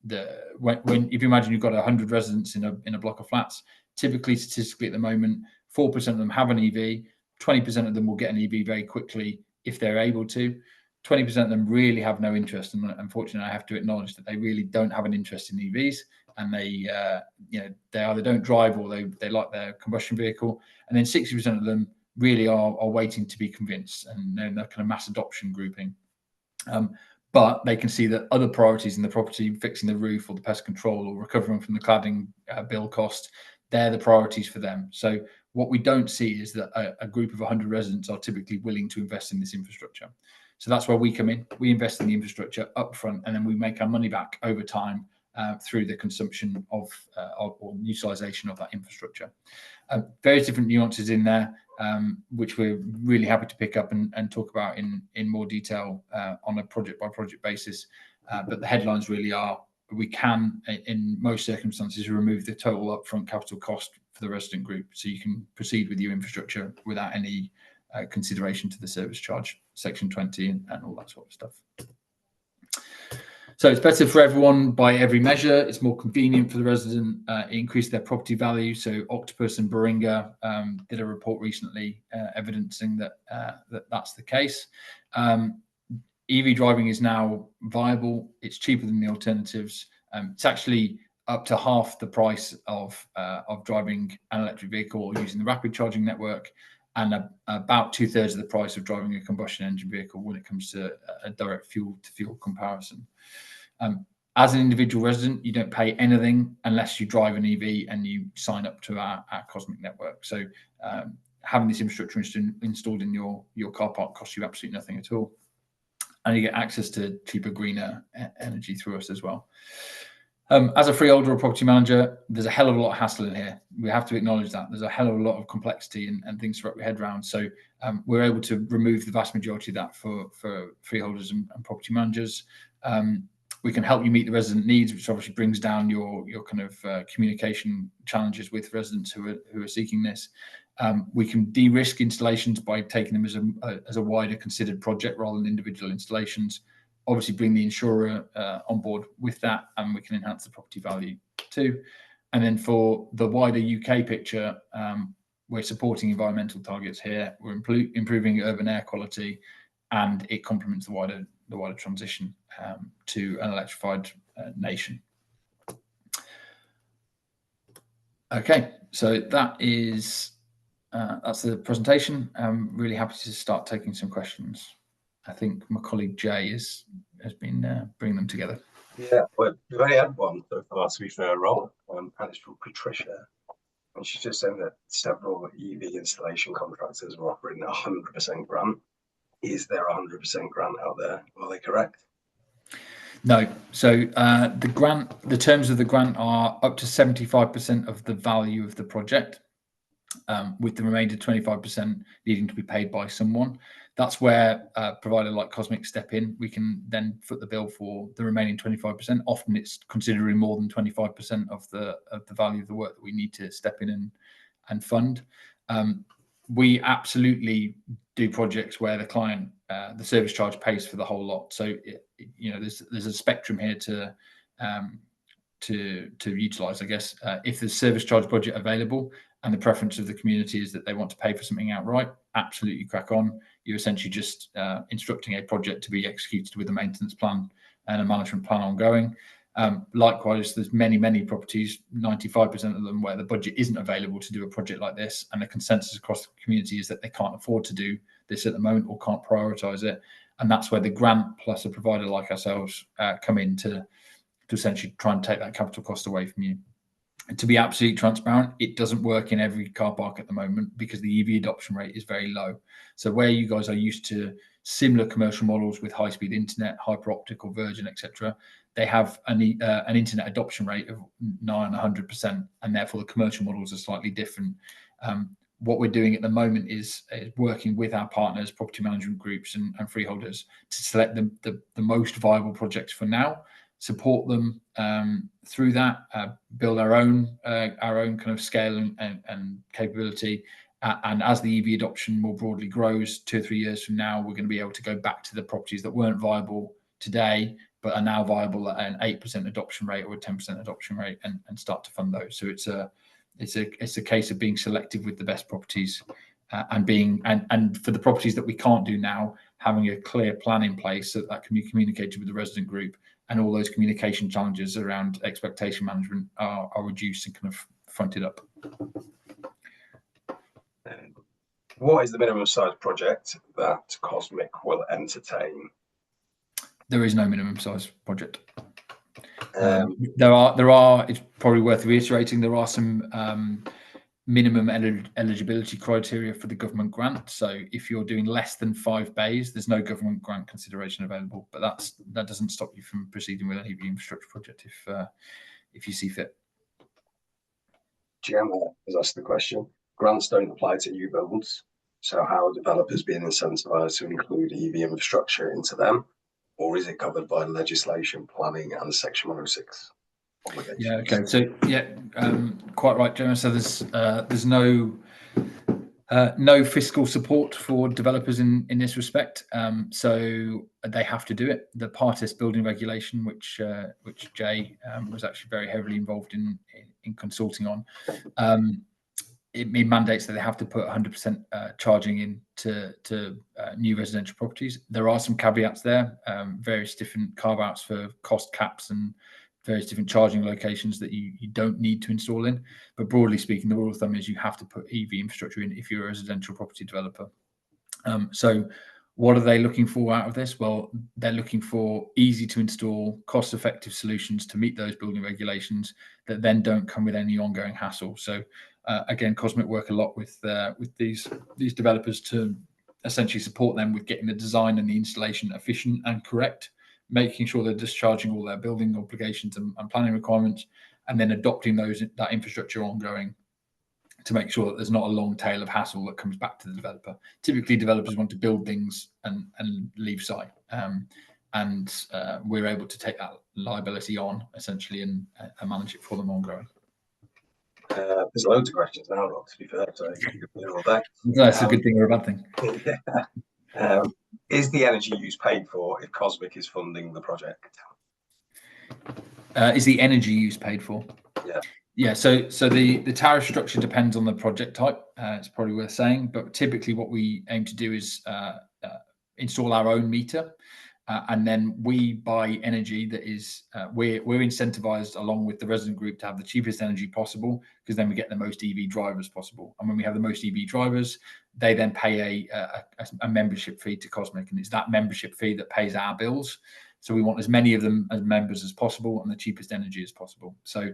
if you imagine you've got 100 residents in a block of flats, typically statistically at the moment, 4% of them have an EV, 20% of them will get an EV very quickly if they're able to. 20% of them really have no interest, and unfortunately, I have to acknowledge that they really don't have an interest in EVs, and they either don't drive or they like their combustion vehicle, and then 60% of them really are waiting to be convinced, and they're kind of mass adoption grouping. But they can see that other priorities in the property, fixing the roof or the pest control or recovering from the cladding bill cost, they're the priorities for them. So what we don't see is that a group of 100 residents are typically willing to invest in this infrastructure. So that's where we come in. We invest in the infrastructure upfront, and then we make our money back over time through the consumption of or utilisation of that infrastructure. Various different nuances in there, which we're really happy to pick up and talk about in more detail on a project-by-project basis. But the headlines really are: we can, in most circumstances, remove the total upfront capital cost for the resident group, so you can proceed with your infrastructure without any consideration to the service charge, Section 20 and all that sort of stuff. So it's better for everyone by every measure. It's more convenient for the resident. It increased their property value. So Octopus and Baringa did a report recently evidencing that that's the case. EV driving is now viable. It's cheaper than the alternatives. It's actually up to half the price of driving an electric vehicle or using the rapid charging network, and about 2/3 of the price of driving a combustion engine vehicle when it comes to a direct fuel-to-fuel comparison. As an individual resident, you don't pay anything unless you drive an EV and you sign up to our Cosmic network. So having this infrastructure installed in your car park costs you absolutely nothing at all. And you get access to cheaper, greener energy through us as well. As a freeholder or property manager, there's a hell of a lot of hassle in here. We have to acknowledge that. There's a hell of a lot of complexity and things to wrap your head around. So we're able to remove the vast majority of that for freeholders and property managers. We can help you meet the resident needs, which obviously brings down your kind of communication challenges with residents who are seeking this. We can de-risk installations by taking them as a wider considered project rather than individual installations. Obviously, bring the insurer on board with that, and we can enhance the property value too. And then for the wider UK picture, we're supporting environmental targets here. We're improving urban air quality, and it complements the wider transition to an electrified nation. Okay, so that's the presentation. I'm really happy to start taking some questions. I think my colleague Jay has been bringing them together. Yeah, well, we've only had one so far, to be fair, Rob, and it's from Patricia. And she's just saying that several EV installation contractors are offering 100% grant. Is there 100% grant out there? Are they correct? No. So the terms of the grant are up to 75% of the value of the project, with the remainder 25% needing to be paid by someone. That's where a provider like Cosmic step in. We can then foot the bill for the remaining 25%. Often it's considerably more than 25% of the value of the work that we need to step in and fund. We absolutely do projects where the client, the service charge pays for the whole lot. So there's a spectrum here to utilise, I guess. If there's service charge budget available and the preference of the community is that they want to pay for something outright, absolutely crack on. You're essentially just instructing a project to be executed with a maintenance plan and a management plan ongoing. Likewise, there's many properties, 95% of them, where the budget isn't available to do a project like this, and the consensus across the community is that they can't afford to do this at the moment or can't prioritise it. And that's where the grant plus a provider like ourselves come in to essentially try and take that capital cost away from you. And to be absolutely transparent, it doesn't work in every car park at the moment because the EV adoption rate is very low. So where you guys are used to similar commercial models with high-speed internet, hyper-optic or Virgin, etc., they have an internet adoption rate of 900%, and therefore the commercial models are slightly different. What we're doing at the moment is working with our partners, property management groups and freeholders, to select the most viable projects for now, support them through that, build our own kind of scale and capability. And as the EV adoption more broadly grows, 2 or 3 years from now, we're going to be able to go back to the properties that weren't viable today, but are now viable at an 8% adoption rate or a 10% adoption rate, and start to fund those. So it's a case of being selective with the best properties, and for the properties that we can't do now, having a clear plan in place so that can be communicated with the resident group, and all those communication challenges around expectation management are reduced and kind of fronted up. What is the minimum size project that Cosmic will entertain? There is no minimum size project. There are. It's probably worth reiterating. There are some minimum eligibility criteria for the government grant. So if you're doing less than 5 bays, there's no government grant consideration available. But that doesn't stop you from proceeding with any infrastructure project if you see fit. Gemma has asked the question. Grants don't apply to new builds, so how are developers being incentivized to include EV infrastructure into them, or is it covered by legislation, planning, and Section 106 obligations? Yeah. Okay. So quite right, Gemma. So there's no fiscal support for developers in this respect. So they have to do it. The Partist building regulation, which Jay was actually very heavily involved in consulting on, it mandates that they have to put 100% charging in to new residential properties. There are some caveats there, various different carve-outs for cost caps and various different charging locations that you don't need to install in. But broadly speaking, the rule of thumb is you have to put EV infrastructure in if you're a residential property developer. So What are they looking for out of this? Well, they're looking for easy to install, cost-effective solutions to meet those building regulations that then don't come with any ongoing hassle. So again, Cosmic work a lot with these developers to essentially support them with getting the design and the installation efficient and correct, making sure they're discharging all their building obligations and planning requirements, and then adopting that infrastructure ongoing to make sure that there's not a long tail of hassle that comes back to the developer. Typically, developers want to build things and leave site, and we're able to take that liability on essentially and manage it for them ongoing. There's loads of questions now, Rob, to be fair, so you could be all day. That's a good thing or a bad thing. Yeah. Is the energy use paid for if Cosmic is funding the project? Is the energy use paid for? Yeah. Yeah, so the tariff structure depends on the project type. It's probably worth saying, but typically what we aim to do is install our own meter, and then we buy energy that is we're incentivized along with the resident group to have the cheapest energy possible, because then we get the most EV drivers possible. And when we have the most EV drivers, they then pay a membership fee to Cosmic, and it's that membership fee that pays our bills. So we want as many of them as members as possible and the cheapest energy as possible. So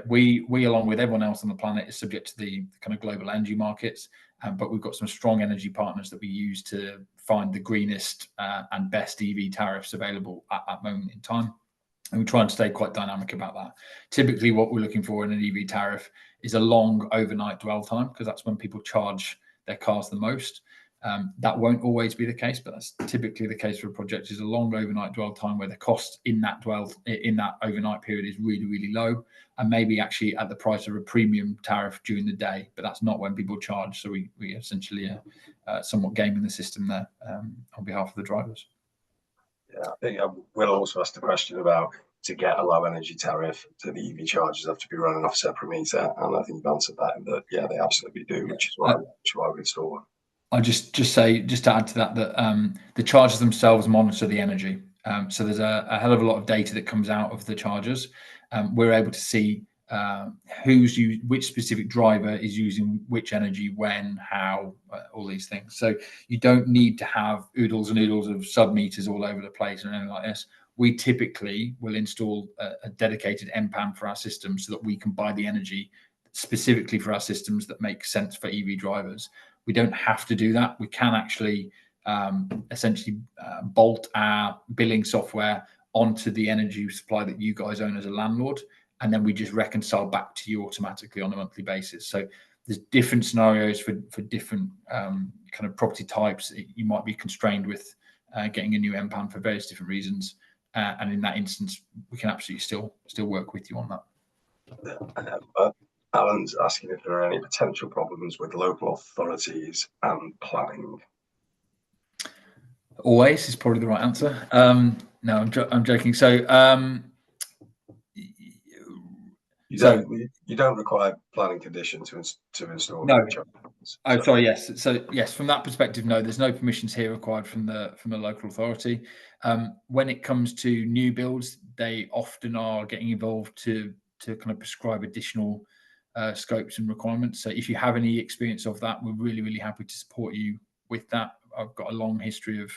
we along with everyone else on the planet is subject to the kind of global energy markets, but we've got some strong energy partners that we use to find the greenest and best EV tariffs available at that moment in time. And we try and stay quite dynamic about that. Typically what we're looking for in an EV tariff is a long overnight dwell time, because that's when people charge their cars the most. That won't always be the case, but that's typically the case for a project, is a long overnight dwell time where the cost in that overnight period is really, really low, and maybe actually at the price of a premium tariff during the day, but that's not when people charge. So we essentially are somewhat gaming the system there on behalf of the drivers. Yeah, I think Will also asked the question about, to get a low energy tariff, do the EV chargers have to be running off a separate meter? And I think you've answered that in that, yeah, they absolutely do, which is why we install one. I'll just to add to that the chargers themselves monitor the energy. So there's a hell of a lot of data that comes out of the chargers. We're able to see which specific driver is using which energy, when, how, all these things. So you don't need to have oodles and oodles of sub meters all over the place or anything like this. We typically will install a dedicated MPAN for our system so that we can buy the energy specifically for our systems that make sense for EV drivers. We don't have to do that. We can actually essentially bolt our billing software onto the energy supply that you guys own as a landlord, and then we just reconcile back to you automatically on a monthly basis. So there's different scenarios for different kind of property types. You might be constrained with getting a new MPAN for various different reasons, and in that instance, we can absolutely still work with you on that. Alan's asking if there are any potential problems with local authorities and planning. Always is probably the right answer. No, I'm joking. So you don't require planning condition to install. No. Oh, sorry. Yes. So yes, from that perspective, no. There's no permissions here required from the local authority. When it comes to new builds, they often are getting involved to kind of prescribe additional scopes and requirements. So if you have any experience of that, we're really, really happy to support you with that. I've got a long history of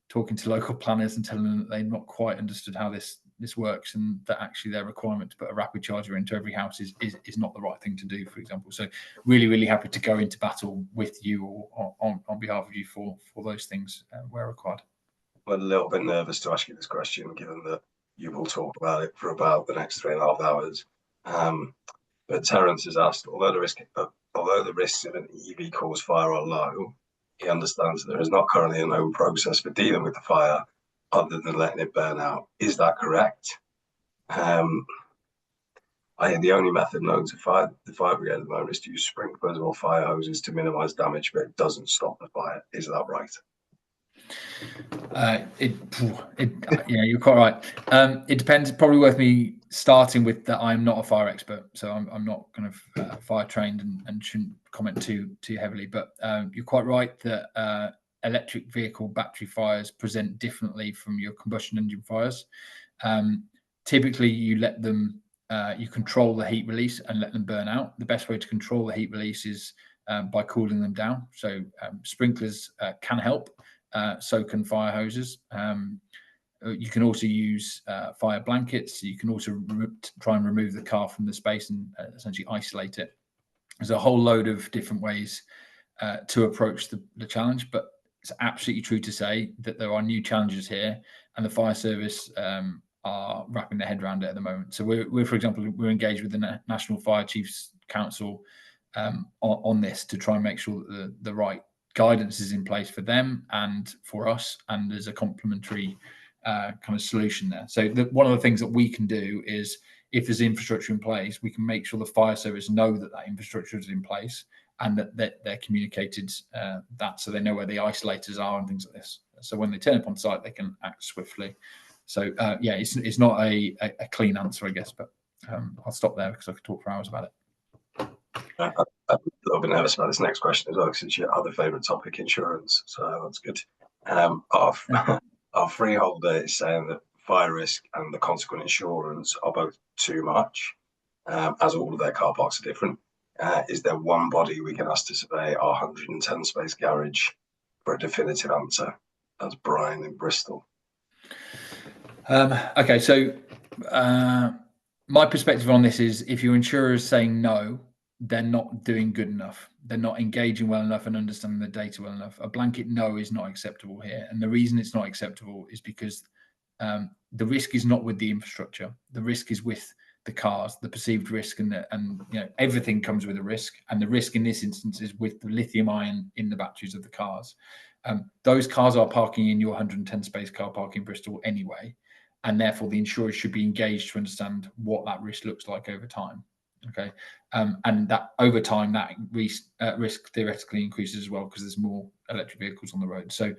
talking to local planners and telling them that they've not quite understood how this works, and that actually their requirement to put a rapid charger into every house is not the right thing to do, for example. So really, really happy to go into battle with you or on behalf of you for those things where required. I'm a little bit nervous to ask you this question, given that you will talk about it for about the next 3.5 hours. But Terence has asked, although the risks of an EV cause fire are low, he understands there is not currently a known process for dealing with the fire other than letting it burn out. Is that correct? I think the only method known to fight the fire brigade at the moment is to use sprinklers or fire hoses to minimise damage, but it doesn't stop the fire. Is that right? Yeah, you're quite right. It depends. It's probably worth me starting with that I'm not a fire expert, so I'm not kind of fire trained and shouldn't comment too heavily. But you're quite right that electric vehicle battery fires present differently from your combustion engine fires. Typically, you let them, you control the heat release and let them burn out. The best way to control the heat release is by cooling them down. So sprinklers can help. so can fire hoses. You can also use fire blankets. You can also try and remove the car from the space and essentially isolate it. There's a whole load of different ways to approach the challenge, but it's absolutely true to say that there are new challenges here, and the fire service are wrapping their head around it at the moment. So we're for example, we're engaged with the National Fire Chiefs Council on this to try and make sure that the right guidance is in place for them and for us, and there's a complementary kind of solution there. So one of the things that we can do is, if there's infrastructure in place, we can make sure the fire service know that infrastructure is in place, and that they're communicated that, so they know where the isolators are and things like this. So when they turn up on site, they can act swiftly. So yeah, it's not a clean answer, I guess, but I'll stop there because I could talk for hours about it. I'm a little bit nervous about this next question as well, because it's your other favourite topic, insurance. So that's good. Our freeholder is saying that fire risk and the consequent insurance are both too much, as all of their car parks are different. Is there one body we can ask to survey our 110 space garage for a definitive answer? That's Brian in Bristol. Okay, so my perspective on this is, if your insurer is saying no, they're not doing good enough. They're not engaging well enough and understanding the data well enough. A blanket no is not acceptable here. And the reason it's not acceptable is because the risk is not with the infrastructure. The risk is with the cars, the perceived risk, and you know, everything comes with a risk. And the risk in this instance is with the lithium ion in the batteries of the cars. Those cars are parking in your 110 space car park in Bristol anyway. And therefore the insurers should be engaged to understand what that risk looks like over time. Okay, and that over time that risk theoretically increases as well, because there's more electric vehicles on the road. So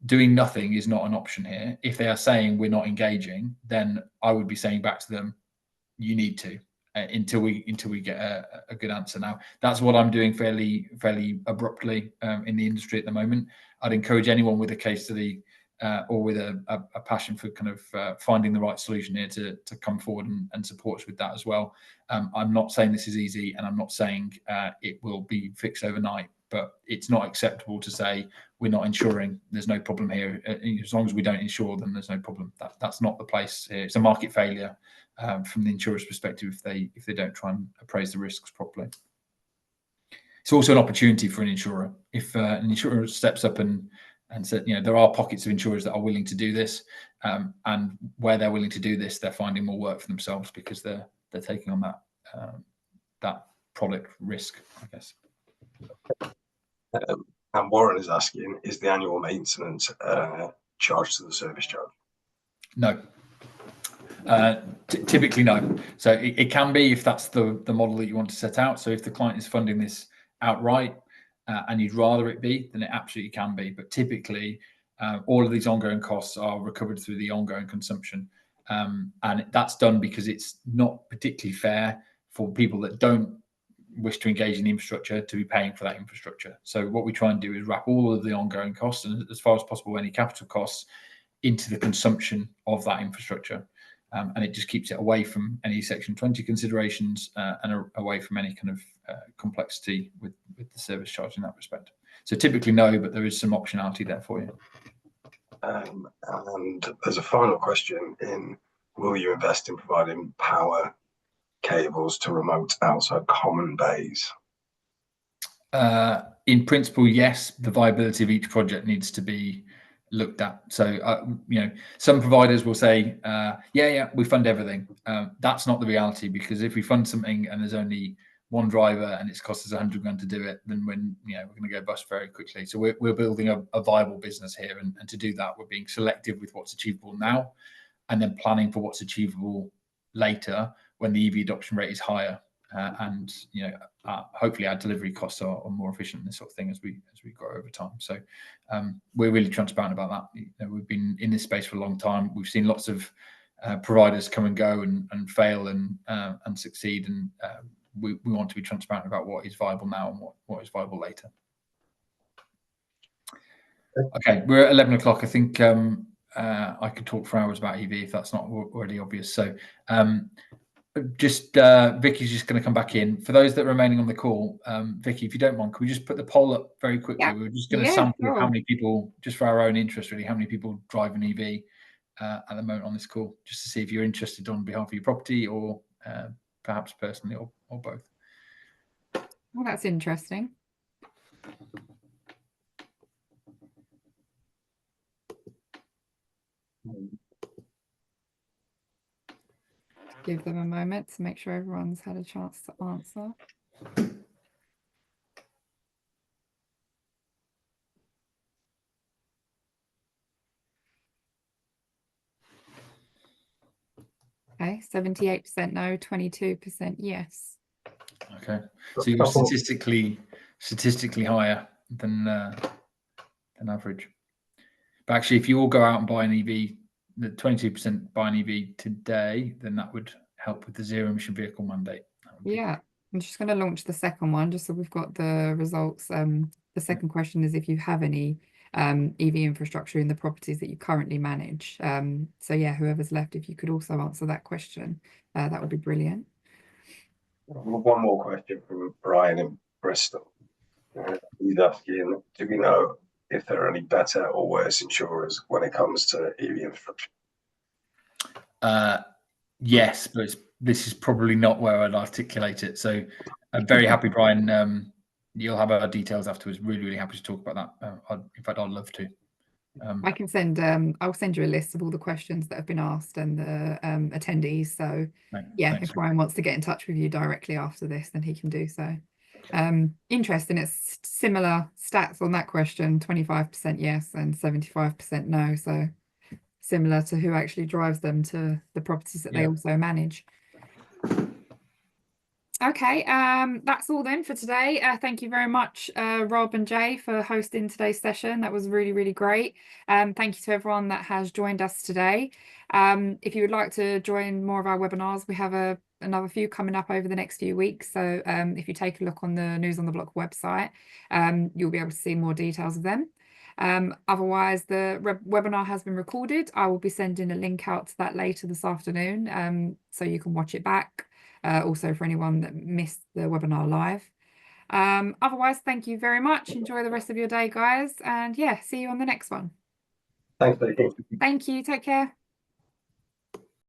doing nothing is not an option here. If they are saying we're not engaging, then I would be saying back to them, you need to until we get a good answer. Now that's what I'm doing fairly abruptly in the industry at the moment. I'd encourage anyone with a case study or with a passion for kind of finding the right solution here to come forward and support us with that as well. I'm not saying this is easy, and I'm not saying it will be fixed overnight, but it's not acceptable to say we're not insuring, there's no problem here. As long as we don't insure, then there's no problem. That's not the place here. It's a market failure from the insurer's perspective if they don't try and appraise the risks properly. It's also an opportunity for an insurer. If an insurer steps up and said, you know, there are pockets of insurers that are willing to do this, and where they're willing to do this, they're finding more work for themselves because they're taking on that product risk, I guess. And Warren is asking, is the annual maintenance charged to the service charge? No. Typically no. So it can be if that's the model that you want to set out. So if the client is funding this outright and you'd rather it be, then it absolutely can be. But typically all of these ongoing costs are recovered through the ongoing consumption. And that's done because it's not particularly fair for people that don't wish to engage in the infrastructure to be paying for that infrastructure. So what we try and do is wrap all of the ongoing costs, and as far as possible any capital costs, into the consumption of that infrastructure. And it just keeps it away from any Section 20 considerations and away from any kind of complexity with the service charge in that respect. So typically no, but there is some optionality there for you. And there's a final question in, will you invest in providing power cables to remote outside common bays? In principle, yes. The viability of each project needs to be looked at. So, you know, some providers will say, yeah, we fund everything. That's not the reality, because if we fund something and there's only one driver and it's cost us 100 grand to do it, then we're going to go bust very quickly. So we're building a viable business here, and to do that, we're being selective with what's achievable now, and then planning for what's achievable later when the EV adoption rate is higher, and hopefully our delivery costs are more efficient and this sort of thing as we grow over time. So we're really transparent about that. We've been in this space for a long time. We've seen lots of providers come and go and fail and succeed, and we want to be transparent about what is viable now and what is viable later. Okay, we're at 11 o'clock. I think I could talk for hours about EV if that's not already obvious. So just Vicky's just going to come back in. For those that are remaining on the call, Vicky, if you don't mind, can we just put the poll up very quickly? Yeah. We're just going to Yeah, sample sure. how many people, just for our own interest, really, how many people drive an EV at the moment on this call, just to see if you're interested on behalf of your property or perhaps personally or both. Well, that's interesting. Give them a moment to make sure everyone's had a chance to answer. Okay, 78% no, 22% yes. Okay, so you're statistically higher than average. But actually, if you all go out and buy an EV, the 22% buy an EV today, then that would help with the zero emission vehicle mandate. Yeah, I'm just going to launch the second one just so we've got the results. The second question is if you have any EV infrastructure in the properties that you currently manage. So yeah, whoever's left, if you could also answer that question, that would be brilliant. One more question from Brian in Bristol. He's asking, do we know if there are any better or worse insurers when it comes to EV infrastructure? Yes, but this is probably not where I'd articulate it. So I'm very happy, Brian. You'll have our details afterwards. Really, really happy to talk about that. In fact, I'd love to. I can send, I'll send you a list of all the questions that have been asked and the attendees. So yeah, if Brian wants to get in touch with you directly after this, then he can do so. Interesting, it's similar stats on that question, 25% yes and 75% no. So similar to who actually drives them to the properties that they also manage. Okay, that's all then for today. Thank you very much, Rob and Jay, for hosting today's session. That was really, really great. Thank you to everyone that has joined us today. If you would like to join more of our webinars, we have another few coming up over the next few weeks. So if you take a look on the News on the Block website, you'll be able to see more details of them. Otherwise, the webinar has been recorded. I will be sending a link out to that later this afternoon, so you can watch it back. Also for anyone that missed the webinar live. Otherwise, thank you very much. Enjoy the rest of your day, guys. And yeah, see you on the next one. Thanks, Vicky. Thank you. Take care.